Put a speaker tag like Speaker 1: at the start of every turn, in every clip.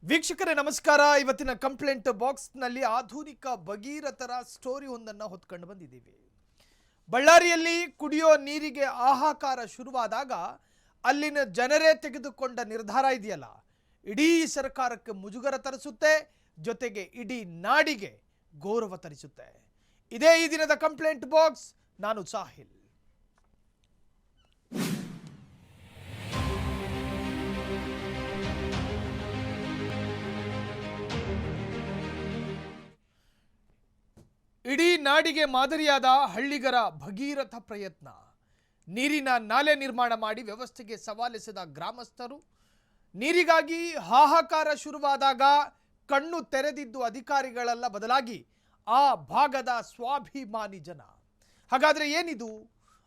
Speaker 1: ವೀಕ್ಷಕರೇ ನಮಸ್ಕಾರ. ಇವತ್ತಿನ ಕಂಪ್ಲೇಂಟ್ ಬಾಕ್ಸ್ ನಲ್ಲಿ ಆಧುನಿಕ ಭಗೀರಥರ ಸ್ಟೋರಿ ಒಂದನ್ನು ಹೊತ್ಕೊಂಡು ಬಂದಿದ್ದೀವಿ. ಬಳ್ಳಾರಿಯಲ್ಲಿ ಕುಡಿಯೋ ನೀರಿಗೆ ಹಾಹಾಕಾರ ಶುರುವಾದಾಗ ಅಲ್ಲಿನ ಜನರೇ ತೆಗೆದುಕೊಂಡ ನಿರ್ಧಾರ ಇದೆಯಲ್ಲ, ಇಡೀ ಸರ್ಕಾರಕ್ಕೆ ಮುಜುಗರ ತರಿಸುತ್ತೆ, ಜೊತೆಗೆ ಇಡೀ ನಾಡಿಗೆ ಗೌರವ ತರಿಸುತ್ತೆ. ಇದೇ ಈ ದಿನದ ಕಂಪ್ಲೇಂಟ್ ಬಾಕ್ಸ್. ನಾನು ಸಾಹಿಲ್. ಇಡೀ ನಾಡಿಗೆ ಮಾದರಿಯಾದ ಹಳ್ಳಿಗರ ಭಗೀರಥ ಪ್ರಯತ್ನ. ನೀರಿನ ನಾಲೆ ನಿರ್ಮಾಣ ಮಾಡಿ ವ್ಯವಸ್ಥೆಗೆ ಸವಾಲೆಸೆದ ಗ್ರಾಮಸ್ಥರು. ನೀರಿಗಾಗಿ ಹಾಹಾಕಾರ ಶುರುವಾದಾಗ ಕಣ್ಣು ತೆರೆದಿದ್ದು ಅಧಿಕಾರಿಗಳೆಲ್ಲ ಬದಲಾಗಿ ಆ ಭಾಗದ ಸ್ವಾಭಿಮಾನಿ ಜನ. ಹಾಗಾದ್ರೆ ಏನಿದು?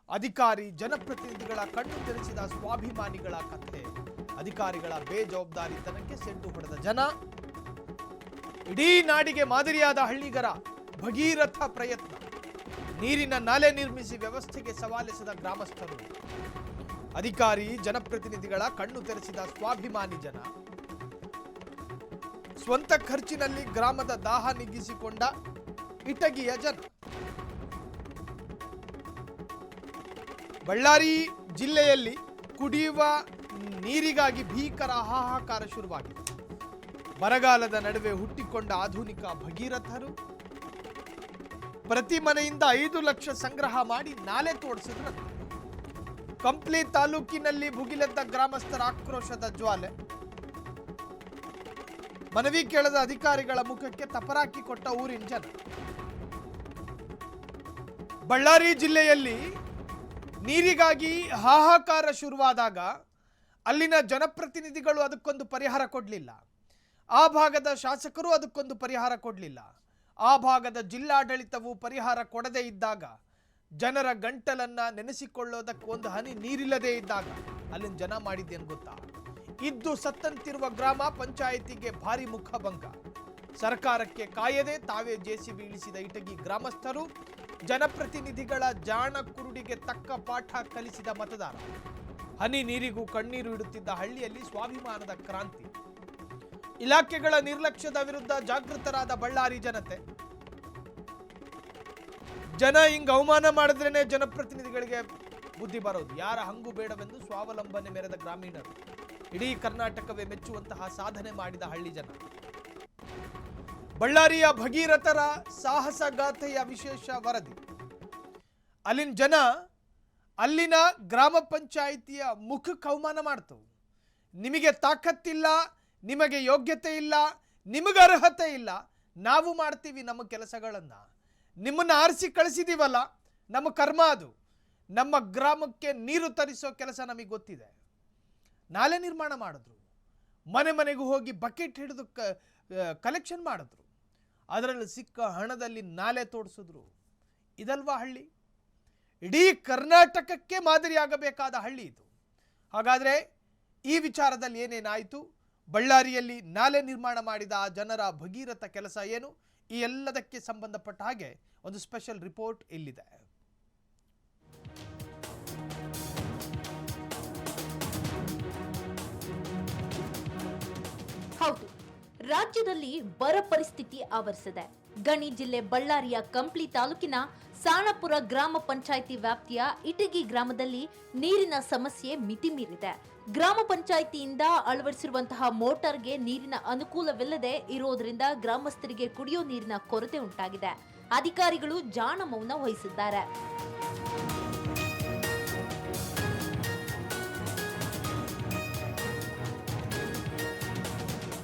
Speaker 1: ಅಧಿಕಾರಿ ಜನಪ್ರತಿನಿಧಿಗಳ ಕಣ್ಣು ತೆರೆಸಿದ ಸ್ವಾಭಿಮಾನಿಗಳ ಕಥೆ. ಅಧಿಕಾರಿಗಳ ಬೇಜವಾಬ್ದಾರಿತನಕ್ಕೆ ಸೆಡ್ಡು ಹೊಡೆದ ಜನ. ಇಡೀ ನಾಡಿಗೆ ಮಾದರಿಯಾದ ಹಳ್ಳಿಗರ ಭಗೀರಥ ಪ್ರಯತ್ನ. ನೀರಿನ ನಾಲೆ ನಿರ್ಮಿಸಿ ವ್ಯವಸ್ಥೆಗೆ ಸವಾಲೆಸೆದ ಗ್ರಾಮಸ್ಥರು. ಅಧಿಕಾರಿ ಜನಪ್ರತಿನಿಧಿಗಳ ಕಣ್ಣು ತೆರೆಸಿದ ಸ್ವಾಭಿಮಾನಿ ಜನ. ಸ್ವಂತ ಖರ್ಚಿನಲ್ಲಿ ಗ್ರಾಮದ ದಾಹ ನೀಗಿಸಿಕೊಂಡ ಇಟಗಿಯ ಜನ. ಬಳ್ಳಾರಿ ಜಿಲ್ಲೆಯಲ್ಲಿ ಕುಡಿಯುವ ನೀರಿಗಾಗಿ ಭೀಕರ ಹಾಹಾಕಾರ ಶುರುವಾಗಿದೆ. ಬರಗಾಲದ ನಡುವೆ ಹುಟ್ಟಿಕೊಂಡ ಆಧುನಿಕ ಭಗೀರಥರು ಪ್ರತಿ ಮನೆಯಿಂದ 5 ಲಕ್ಷ ಸಂಗ್ರಹ ಮಾಡಿ ನಾಲೆ ತೋಡಿಸಿದ್ರು. ಕಂಪ್ಲಿ ತಾಲೂಕಿನಲ್ಲಿ ಭುಗಿಲೆದ್ದ ಗ್ರಾಮಸ್ಥರ ಆಕ್ರೋಶದ ಜ್ವಾಲೆ. ಮನವಿ ಕೇಳದ ಅಧಿಕಾರಿಗಳ ಮುಖಕ್ಕೆ ತಪರಾಕಿ ಕೊಟ್ಟ ಊರಿನ ಜನ. ಬಳ್ಳಾರಿ ಜಿಲ್ಲೆಯಲ್ಲಿ ನೀರಿಗಾಗಿ ಹಾಹಾಕಾರ ಶುರುವಾದಾಗ ಅಲ್ಲಿನ ಜನಪ್ರತಿನಿಧಿಗಳು ಅದಕ್ಕೊಂದು ಪರಿಹಾರ ಕೊಡಲಿಲ್ಲ. ಆ ಭಾಗದ ಶಾಸಕರು ಅದಕ್ಕೊಂದು ಪರಿಹಾರ ಕೊಡಲಿಲ್ಲ. ಆ ಭಾಗದ ಜಿಲ್ಲಾಡಳಿತವು ಪರಿಹಾರ ಕೊಡದೇ ಇದ್ದಾಗ, ಜನರ ಗಂಟಲನ್ನ ನೆನೆಸಿಕೊಳ್ಳೋದಕ್ಕೆ ಒಂದು ಹನಿ ನೀರಿಲ್ಲದೆ ಇದ್ದಾಗ ಅಲ್ಲಿನ ಜನ ಮಾಡಿದ್ದೇನು ಗೊತ್ತಾ? ಇದ್ದು ಸತ್ತಂತಿರುವ ಗ್ರಾಮ ಪಂಚಾಯಿತಿಗೆ ಭಾರಿ ಮುಖಭಂಗ. ಸರ್ಕಾರಕ್ಕೆ ಕಾಯದೆ ತಾವೇ ಜೆಸಿಬಿ ಇಳಿಸಿದ ಇಟಗಿ ಗ್ರಾಮಸ್ಥರು. ಜನಪ್ರತಿನಿಧಿಗಳ ಜಾಣ ಕುರುಡಿಗೆ ತಕ್ಕ ಪಾಠ ಕಲಿಸಿದ ಮತದಾರ. ಹನಿ ನೀರಿಗೂ ಕಣ್ಣೀರು ಇಡುತ್ತಿದ್ದ ಹಳ್ಳಿಯಲ್ಲಿ ಸ್ವಾಭಿಮಾನದ ಕ್ರಾಂತಿ. ಇಲಾಖೆಗಳ ನಿರ್ಲಕ್ಷ್ಯದ ವಿರುದ್ಧ ಜಾಗೃತರಾದ ಬಳ್ಳಾರಿ ಜನತೆ. ಜನ ಹಿಂಗ ಅವಮಾನ ಮಾಡಿದ್ರೇನೆ ಜನಪ್ರತಿನಿಧಿಗಳಿಗೆ ಬುದ್ಧಿ ಬರೋದು. ಯಾರ ಹಂಗು ಬೇಡವೆಂದು ಸ್ವಾವಲಂಬನೆ ಮೆರೆದ ಗ್ರಾಮೀಣರು. ಇಡೀ ಕರ್ನಾಟಕವೇ ಮೆಚ್ಚುವಂತಹ ಸಾಧನೆ ಮಾಡಿದ ಹಳ್ಳಿ ಜನ. ಬಳ್ಳಾರಿಯ ಭಗೀರಥರ ಸಾಹಸಗಾಥೆಯ ವಿಶೇಷ ವರದಿ. ಅಲ್ಲಿನ ಜನ ಅಲ್ಲಿನ ಗ್ರಾಮ ಪಂಚಾಯಿತಿಯ ಮುಖಕ್ಕೆ ಅವಮಾನ ಮಾಡ್ತವು. ನಿಮಗೆ ತಾಕತ್ತಿಲ್ಲ, ನಿಮಗೆ ಯೋಗ್ಯತೆ ಇಲ್ಲ, ನಿಮಗೆ ಅರ್ಹತೆ ಇಲ್ಲ, ನಾವು ಮಾಡ್ತೀವಿ ನಮ್ಮ ಕೆಲಸಗಳನ್ನ. ನಿಮ್ಮನ್ನು ಆರಿಸಿ ಕಳಿಸಿದೀವಲ್ಲ, ನಮ್ಮ ಕರ್ಮ ಅದು. ನಮ್ಮ ಗ್ರಾಮಕ್ಕೆ ನೀರು ತರಿಸೋ ಕೆಲಸ ನಮಗೆ ಗೊತ್ತಿದೆ. ನಾಲೆ ನಿರ್ಮಾಣ ಮಾಡಿದ್ರು. ಮನೆ ಮನೆಗೂ ಹೋಗಿ ಬಕೆಟ್ ಹಿಡಿದು ಕಲೆಕ್ಷನ್ ಮಾಡಿದ್ರು. ಅದರಲ್ಲಿ ಸಿಕ್ಕ ಹಣದಲ್ಲಿ ನಾಲೆ ತೋಡಿಸಿದ್ರು. ಇದಲ್ವಾ ಹಳ್ಳಿ? ಇಡೀ ಕರ್ನಾಟಕಕ್ಕೆ ಮಾದರಿಯಾಗಬೇಕಾದ ಹಳ್ಳಿ ಇದು. ಹಾಗಾದರೆ ಈ ವಿಚಾರದಲ್ಲಿ ಏನೇನಾಯಿತು? ಬಳ್ಳಾರಿಯಲ್ಲಿ ನಾಲೆ ನಿರ್ಮಾಣ ಮಾಡಿದ ಆ ಜನರ ಭಗೀರಥ ಕೆಲಸ ಏನು? ಈ ಎಲ್ಲದಕ್ಕೆ ಸಂಬಂಧಪಟ್ಟ ಹಾಗೆ ಒಂದು ಸ್ಪೆಷಲ್ ರಿಪೋರ್ಟ್ ಇಲ್ಲಿದೆ.
Speaker 2: ಹೌದು, ರಾಜ್ಯದಲ್ಲಿ ಬರ ಪರಿಸ್ಥಿತಿ ಆವರಿಸಿದೆ. ಗಣಿ ಜಿಲ್ಲೆ ಬಳ್ಳಾರಿಯ ಕಂಪ್ಲಿ ತಾಲೂಕಿನ ಸಾಣಪುರ ಗ್ರಾಮ ಪಂಚಾಯಿತಿ ವ್ಯಾಪ್ತಿಯ ಇಟಗಿ ಗ್ರಾಮದಲ್ಲಿ ನೀರಿನ ಸಮಸ್ಯೆ ಮಿತಿ ಮೀರಿದೆ. ಗ್ರಾಮ ಪಂಚಾಯಿತಿಯಿಂದ ಅಳವಡಿಸಿರುವಂತಹ ಮೋಟಾರ್ಗೆ ನೀರಿನ ಅನುಕೂಲವಿಲ್ಲದೆ ಇರೋದ್ರಿಂದ ಗ್ರಾಮಸ್ಥರಿಗೆ ಕುಡಿಯೋ ನೀರಿನ ಕೊರತೆ ಉಂಟಾಗಿದೆ. ಅಧಿಕಾರಿಗಳು ಜಾಣ ಮೌನ ವಹಿಸಿದ್ದಾರೆ.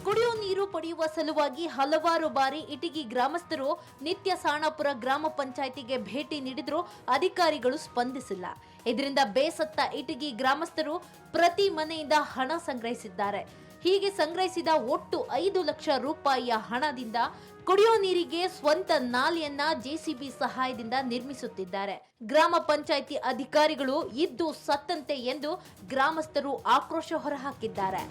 Speaker 2: ಕುಡಿಯೋ ನೀರು ಪಡೆಯುವ ಸಲುವಾಗಿ ಹಲವಾರು ಬಾರಿ ಇಟಗಿ ಗ್ರಾಮಸ್ಥರು ನಿತ್ಯ ಸಾಣಾಪುರ ಗ್ರಾಮ ಪಂಚಾಯಿತಿಗೆ ಭೇಟಿ ನೀಡಿದ್ರು ಅಧಿಕಾರಿಗಳು ಸ್ಪಂದಿಸಿಲ್ಲ. ಇದರಿಂದ ಬೇಸತ್ತ ಇಟಗಿ ಗ್ರಾಮಸ್ಥರು ಪ್ರತಿ ಮನೆಯಿಂದ ಹಣ ಸಂಗ್ರಹಿಸಿದ್ದಾರೆ. ಹೀಗೆ ಸಂಗ್ರಹಿಸಿದ ಒಟ್ಟು 5 ಲಕ್ಷ ರೂಪಾಯಿಯ ಹಣದಿಂದ ಕುಡಿಯೋ ನೀರಿಗೆ ಸ್ವಂತ ನಾಲೆಯನ್ನ ಜೆಸಿಬಿ ಸಹಾಯದಿಂದ ನಿರ್ಮಿಸುತ್ತಿದ್ದಾರೆ. ಗ್ರಾಮ ಪಂಚಾಯಿತಿ ಅಧಿಕಾರಿಗಳು ಇದ್ದು ಸತ್ತಂತೆ ಎಂದು ಗ್ರಾಮಸ್ಥರು ಆಕ್ರೋಶ ಹೊರಹಾಕಿದ್ದಾರೆ.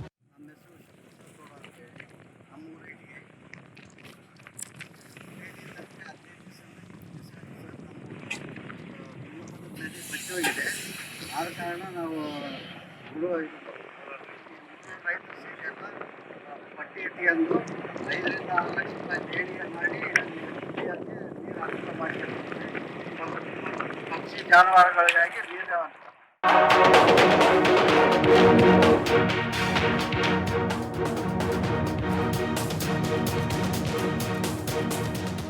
Speaker 3: ಆದ ಕಾರಣ ನಾವು ರೈತ ಪಟ್ಟಿ ಇಟ್ಕೊಂಡು 5 ರಿಂದ 6 ಲಕ್ಷ ರೂಪಾಯಿ ದೇಣಿಗೆ ಮಾಡಿ ಕುಡಿಯೋಕ್ಕೆ ನೀರು ಅನುಕೂಲ ಮಾಡಿಕೊಡ್ತೀವಿ. ಪಕ್ಷಿ ಜಾನುವಾರುಗಳಿಗಾಗಿ ನೀರು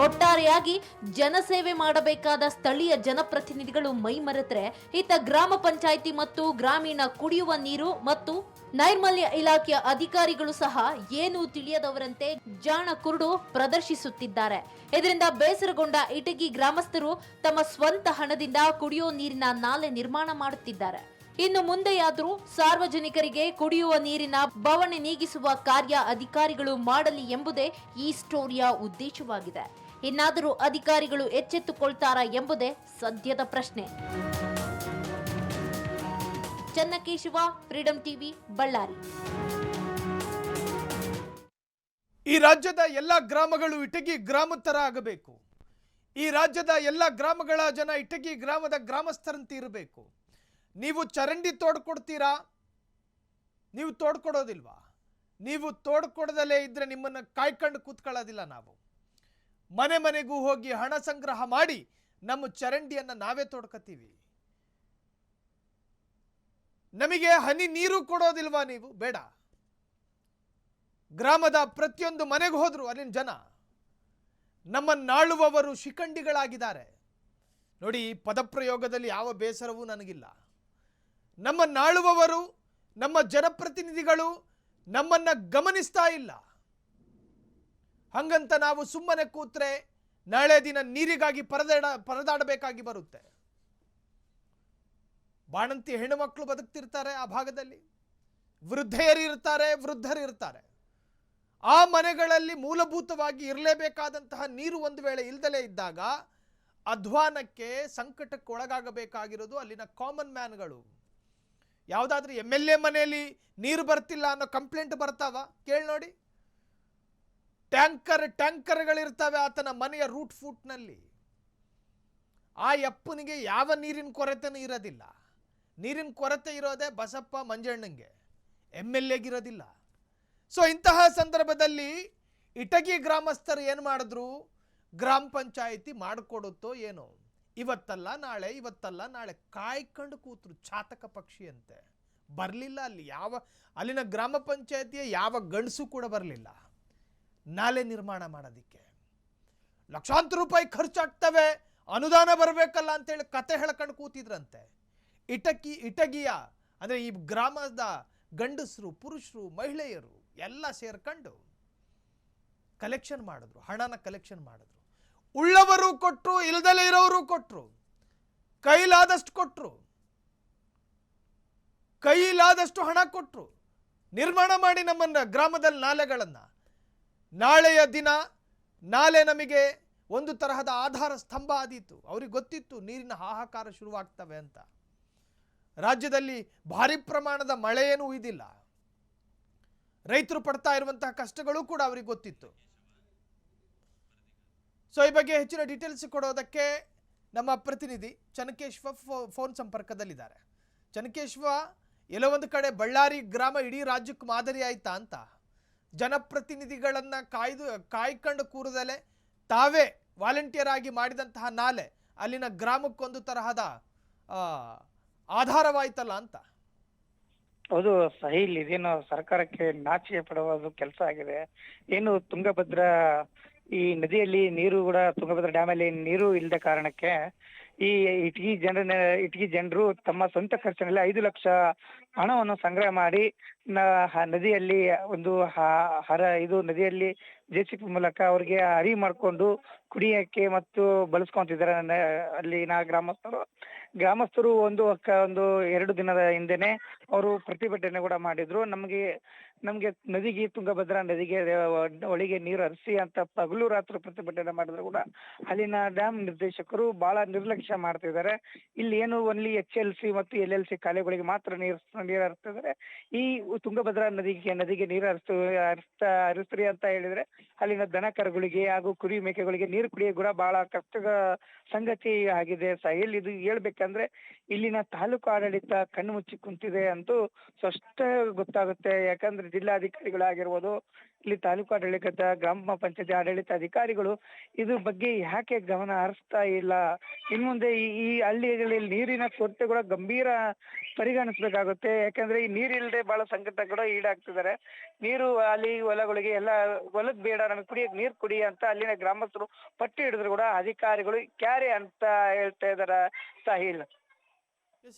Speaker 2: ಒಟ್ಟಾರೆಯಾಗಿ ಜನಸೇವೆ ಮಾಡಬೇಕಾದ ಸ್ಥಳೀಯ ಜನಪ್ರತಿನಿಧಿಗಳು ಮೈಮರೆತರೆ ಇತ್ತ ಗ್ರಾಮ ಪಂಚಾಯಿತಿ ಮತ್ತು ಗ್ರಾಮೀಣ ಕುಡಿಯುವ ನೀರು ಮತ್ತು ನೈರ್ಮಲ್ಯ ಇಲಾಖೆಯ ಅಧಿಕಾರಿಗಳು ಸಹ ಏನೂ ತಿಳಿಯದವರಂತೆ ಜಾಣ ಕುರುಡು ಪ್ರದರ್ಶಿಸುತ್ತಿದ್ದಾರೆ. ಇದರಿಂದ ಬೇಸರಗೊಂಡ ಇಟಗಿ ಗ್ರಾಮಸ್ಥರು ತಮ್ಮ ಸ್ವಂತ ಹಣದಿಂದ ಕುಡಿಯುವ ನೀರಿನ ನಾಲೆ ನಿರ್ಮಾಣ ಮಾಡುತ್ತಿದ್ದಾರೆ. ಇನ್ನು ಮುಂದೆಯಾದರೂ ಸಾರ್ವಜನಿಕರಿಗೆ ಕುಡಿಯುವ ನೀರಿನ ಬವಣೆ ನೀಗಿಸುವ ಕಾರ್ಯ ಅಧಿಕಾರಿಗಳು ಮಾಡಲಿ ಎಂಬುದೇ ಈ ಸ್ಟೋರಿಯ ಉದ್ದೇಶವಾಗಿದೆ. ಇನ್ನಾದರೂ ಅಧಿಕಾರಿಗಳು ಎಚ್ಚೆತ್ತುಕೊಳ್ತಾರಾ ಎಂಬುದೇ ಸದ್ಯದ ಪ್ರಶ್ನೆ. Channakeshava, freedom TV, Ballari.
Speaker 1: ಈ ರಾಜ್ಯದ ಎಲ್ಲ ಗ್ರಾಮಗಳು ಇಟಗಿ ಗ್ರಾಮ ತರ ಆಗಬೇಕು. ಈ ರಾಜ್ಯದ ಎಲ್ಲ ಗ್ರಾಮಗಳ ಜನ ಇಟಗಿ ಗ್ರಾಮದ ಗ್ರಾಮಸ್ಥರಂತೆ ಇರಬೇಕು. ನೀವು ಚರಂಡಿ ತೋಡ್ಕೊಡ್ತೀರಾ? ನೀವು ತೋಡ್ಕೊಡೋದಿಲ್ವಾ? ನೀವು ತೋಡ್ಕೊಡದಲೇ ಇದ್ರೆ ನಿಮ್ಮನ್ನು ಕಾಯ್ಕೊಂಡು ಕೂತ್ಕೊಳ್ಳೋದಿಲ್ಲ. ನಾವು ಮನೆ ಮನೆಗೂ ಹೋಗಿ ಹಣ ಸಂಗ್ರಹ ಮಾಡಿ ನಮ್ಮ ಚರಂಡಿಯನ್ನು ನಾವೇ ತೋಡ್ಕತ್ತೀವಿ. ನಮಗೆ ಹನಿ ನೀರು ಕೊಡೋದಿಲ್ವಾ ನೀವು? ಬೇಡ. ಗ್ರಾಮದ ಪ್ರತಿಯೊಂದು ಮನೆಗೆ ಹೋದ್ರು ಅಲ್ಲಿನ ಜನ ನಮ್ಮನ್ನಾಳುವವರು ಶಿಖಂಡಿಗಳಾಗಿದ್ದಾರೆ. ನೋಡಿ, ಈ ಪದಪ್ರಯೋಗದಲ್ಲಿ ಯಾವ ಬೇಸರವೂ ನನಗಿಲ್ಲ. ನಮ್ಮನ್ನಾಳುವವರು, ನಮ್ಮ ಜನಪ್ರತಿನಿಧಿಗಳು ನಮ್ಮನ್ನ ಗಮನಿಸ್ತಾ ಇಲ್ಲ. ಹಂಗಂತ ನಾವು ಸುಮ್ಮನೆ ಕೂತ್ರೆ ನಾಳೆ ದಿನ ನೀರಿಗಾಗಿ ಪರದಾಡಬೇಕಾಗಿ ಬರುತ್ತೆ. ಬಾಣಂತಿ ಹೆಣ್ಣು ಮಕ್ಕಳು ಬದುಕ್ತಿರ್ತಾರೆ ಆ ಭಾಗದಲ್ಲಿ, ವೃದ್ಧೆಯರಿರ್ತಾರೆ, ವೃದ್ಧರಿರ್ತಾರೆ. ಆ ಮನೆಗಳಲ್ಲಿ ಮೂಲಭೂತವಾಗಿ ಇರಲೇಬೇಕಾದಂತಹ ನೀರು ಒಂದು ವೇಳೆ ಇಲ್ದಲೇ ಇದ್ದಾಗ ಅಧ್ವಾನಕ್ಕೆ, ಸಂಕಟಕ್ಕೆ ಒಳಗಾಗಬೇಕಾಗಿರೋದು ಅಲ್ಲಿನ ಕಾಮನ್ ಮ್ಯಾನ್ಗಳು. ಯಾವುದಾದ್ರೂ MLA ಮನೆಯಲ್ಲಿ ನೀರು ಬರ್ತಿಲ್ಲ ಅನ್ನೋ ಕಂಪ್ಲೇಂಟ್ ಬರ್ತಾವ? ಕೇಳಿ ನೋಡಿ. ಟ್ಯಾಂಕರ್ಗಳಿರ್ತವೆ ಆತನ ಮನೆಯ ರೂಟ್ ಫೂಟ್ನಲ್ಲಿ. ಆ ಯಪ್ಪನಿಗೆ ಯಾವ ನೀರಿನ ಕೊರತೆನೂ ಇರೋದಿಲ್ಲ. ನೀರಿನ ಕೊರತೆ ಇರೋದೇ ಬಸಪ್ಪ ಮಂಜಣ್ಣಂಗೆ, MLAಗಿರೋದಿಲ್ಲ. ಸೊ ಇಂತಹ ಸಂದರ್ಭದಲ್ಲಿ ಇಟಗಿ ಗ್ರಾಮಸ್ಥರು ಏನು ಮಾಡಿದ್ರು? ಗ್ರಾಮ ಪಂಚಾಯಿತಿ ಮಾಡಿಕೊಡುತ್ತೋ ಏನೋ, ಇವತ್ತಲ್ಲ ನಾಳೆ, ಇವತ್ತಲ್ಲ ನಾಳೆ ಕಾಯ್ಕೊಂಡು ಕೂತ್ರು. ಚಾತಕ ಪಕ್ಷಿ ಅಂತೆ. ಬರಲಿಲ್ಲ. ಅಲ್ಲಿನ ಗ್ರಾಮ ಪಂಚಾಯಿತಿಯ ಯಾವ ಗಂಡಸು ಕೂಡ ಬರಲಿಲ್ಲ ನಾಲೆ ನಿರ್ಮಾಣ ಮಾಡೋದಕ್ಕೆ. ಲಕ್ಷಾಂತರ ರೂಪಾಯಿ ಖರ್ಚಾಗ್ತವೆ, ಅನುದಾನ ಬರಬೇಕಲ್ಲ ಅಂತೇಳಿ ಕತೆ ಹೇಳ್ಕೊಂಡು ಕೂತಿದ್ರಂತೆ. ಇಟಗಿಯ ಅಂದರೆ ಈ ಗ್ರಾಮದ ಗಂಡಸರು, ಪುರುಷರು, ಮಹಿಳೆಯರು ಎಲ್ಲ ಸೇರ್ಕೊಂಡು ಕಲೆಕ್ಷನ್ ಮಾಡಿದ್ರು, ಹಣನ ಕಲೆಕ್ಷನ್ ಮಾಡಿದ್ರು. ಉಳ್ಳವರು ಕೊಟ್ಟರು, ಇಲ್ದಲೇ ಇರೋರು ಕೊಟ್ಟರು, ಕೈಲಾದಷ್ಟು ಕೊಟ್ಟರು, ಕೈಲಾದಷ್ಟು ಹಣ ಕೊಟ್ಟರು. ನಿರ್ಮಾಣ ಮಾಡಿ ನಮ್ಮನ್ನ ಗ್ರಾಮದಲ್ಲಿ ನಾಲೆಗಳನ್ನು. ನಾಳೆಯ ದಿನ ನಾಲೆ ನಮಗೆ ಒಂದು ತರಹದ ಆಧಾರ ಸ್ತಂಭ ಆದೀತು. ಅವ್ರಿಗೆ ಗೊತ್ತಿತ್ತು ನೀರಿನ ಹಾಹಾಕಾರ ಶುರುವಾಗ್ತವೆ ಅಂತ. ರಾಜ್ಯದಲ್ಲಿ ಭಾರಿ ಪ್ರಮಾಣದ ಮಳೆಯೇನೂ ಇದಿಲ್ಲ. ರೈತರು ಪಡ್ತಾ ಇರುವಂತಹ ಕಷ್ಟಗಳು ಕೂಡ ಅವರಿಗೆ ಗೊತ್ತಿತ್ತು. ಸೊ ಈ ಬಗ್ಗೆ ಹೆಚ್ಚಿನ ಡೀಟೇಲ್ಸ್ ಕೊಡೋದಕ್ಕೆ ನಮ್ಮ ಪ್ರತಿನಿಧಿ ಚನ್ನಕೇಶವ ಫೋನ್ ಸಂಪರ್ಕದಲ್ಲಿದ್ದಾರೆ. ಚನ್ನಕೇಶವ, ಎಲ್ಲೋ ಒಂದು ಕಡೆ ಬಳ್ಳಾರಿ ಗ್ರಾಮ ಇಡೀ ರಾಜ್ಯಕ್ಕೆ ಮಾದರಿ ಆಯ್ತಾ ಅಂತ? ಜನಪ್ರತಿನಿಧಿಗಳನ್ನು ಕಾಯ್ಕೊಂಡು ಕೂರದಲ್ಲೇ ತಾವೇ ವಾಲಂಟಿಯರ್ ಆಗಿ ಮಾಡಿದಂತಹ ನಾಲೆ ಅಲ್ಲಿನ ಗ್ರಾಮಕ್ಕೊಂದು ತರಹದ ಆಧಾರವಾಯ್ತಲ್ಲ ಅಂತ.
Speaker 4: ಹೌದು ಸಾಹಿಲ್, ಇದೇನು ಸರ್ಕಾರಕ್ಕೆ ನಾಚಿಕೆ ಪಡುವ ಕೆಲಸ ಆಗಿದೆ. ಏನು ತುಂಗಭದ್ರಾ ಈ ನದಿಯಲ್ಲಿ ನೀರು ಕೂಡ, ತುಂಗಭದ್ರಾ ಡ್ಯಾಮ್ ಅಲ್ಲಿ ನೀರು ಇಲ್ಲದ ಕಾರಣಕ್ಕೆ ಈ ಇಟಗಿ ಜನರು ತಮ್ಮ ಸ್ವಂತ ಖರ್ಚಿನಲ್ಲಿ 5 ಲಕ್ಷ ಹಣವನ್ನು ಸಂಗ್ರಹ ಮಾಡಿ ನದಿಯಲ್ಲಿ ಒಂದು ನದಿಯಲ್ಲಿ JCB ಮೂಲಕ ಅವ್ರಿಗೆ ಹರಿ ಮಾಡ್ಕೊಂಡು ಕುಡಿಯಕ್ಕೆ ಮತ್ತು ಬಳಸ್ಕೊಂತಿದ್ದಾರೆ ಅಲ್ಲಿನ ಗ್ರಾಮಸ್ಥರು. ಒಂದು 2 ದಿನದ ಹಿಂದೆನೆ ಅವರು ಪ್ರತಿಭಟನೆ ಕೂಡ ಮಾಡಿದ್ರು. ನಮ್ಗೆ ನದಿಗೆ, ತುಂಗಭದ್ರಾ ನದಿಗೆ ಒಳಗೆ ನೀರು ಹರಿಸಿ ಅಂತ ಹಗಲು ರಾತ್ರಿ ಪ್ರತಿಭಟನೆ ಮಾಡಿದ್ರು ಕೂಡ ಅಲ್ಲಿನ ಡ್ಯಾಮ್ ನಿರ್ದೇಶಕರು ಬಹಳ ನಿರ್ಲಕ್ಷ್ಯ ಮಾಡ್ತಿದ್ದಾರೆ. ಇಲ್ಲಿ ಏನು ಓನ್ಲಿ HLC ಮತ್ತು LLC ಕಾಲೆಗಳಿಗೆ ಮಾತ್ರ ನೀರು ಹರಿಸ್ತಿದ್ದಾರೆ. ಈ ತುಂಗಭದ್ರಾ ನದಿಗೆ ನೀರು ಹರಿಸ್ತೀರಿ ಅಂತ ಹೇಳಿದ್ರೆ ಅಲ್ಲಿನ ದನ ಕರುಗಳಿಗೆ ಹಾಗೂ ಕುರಿ ಮೇಕೆಗಳಿಗೆ ನೀರು ಕುಡಿಯೋ ಕೂಡ ಬಹಳ ಕಷ್ಟದ ಸಂಗತಿ ಆಗಿದೆ. ಸಾಹಿಲ್, ಇದು ಹೇಳ್ಬೇಕಂದ್ರೆ ಇಲ್ಲಿನ ತಾಲೂಕು ಆಡಳಿತ ಕಣ್ಣು ಮುಚ್ಚಿ ಕುಂತಿದೆ ಅಂತೂ ಸ್ಪಷ್ಟ ಗೊತ್ತಾಗುತ್ತೆ. ಯಾಕಂದ್ರೆ ಜಿಲ್ಲಾಧಿಕಾರಿಗಳಾಗಿರ್ಬೋದು, ಇಲ್ಲಿ ತಾಲೂಕು ಆಡಳಿತ, ಗ್ರಾಮ ಪಂಚಾಯತಿ ಆಡಳಿತ ಅಧಿಕಾರಿಗಳು ಇದ್ರ ಬಗ್ಗೆ ಯಾಕೆ ಗಮನ ಹರಿಸ್ತಾ ಇಲ್ಲ? ಇನ್ ಮುಂದೆ ಈ ಹಳ್ಳಿಗಳಲ್ಲಿ ನೀರಿನ ಕೊರತೆ ಕೂಡ ಗಂಭೀರ ಪರಿಗಣಿಸ್ಬೇಕಾಗುತ್ತೆ. ಯಾಕಂದ್ರೆ ಈ ನೀರಿಲ್ಲದೆ ಬಹಳ ಸಂಕಟ ಕೂಡ ಈಡಾಗ್ತಿದ್ದಾರೆ. ನೀರು ಅಲ್ಲಿ ಹೊಲಗಳಿಗೆ ಎಲ್ಲ ಹೊಲಕ್ ಬೇಡ, ನಮಗೆ ಕುಡಿಯಕ್ ನೀರ್ ಕುಡಿ ಅಂತ ಅಲ್ಲಿನ ಗ್ರಾಮಸ್ಥರು ಪಟ್ಟಿ ಹಿಡಿದ್ರು ಕೂಡ ಅಧಿಕಾರಿಗಳು ಕ್ಯಾರೆ ಅಂತ ಹೇಳ್ತಾ ಇದಾರ ಸಾಹಿಲ್.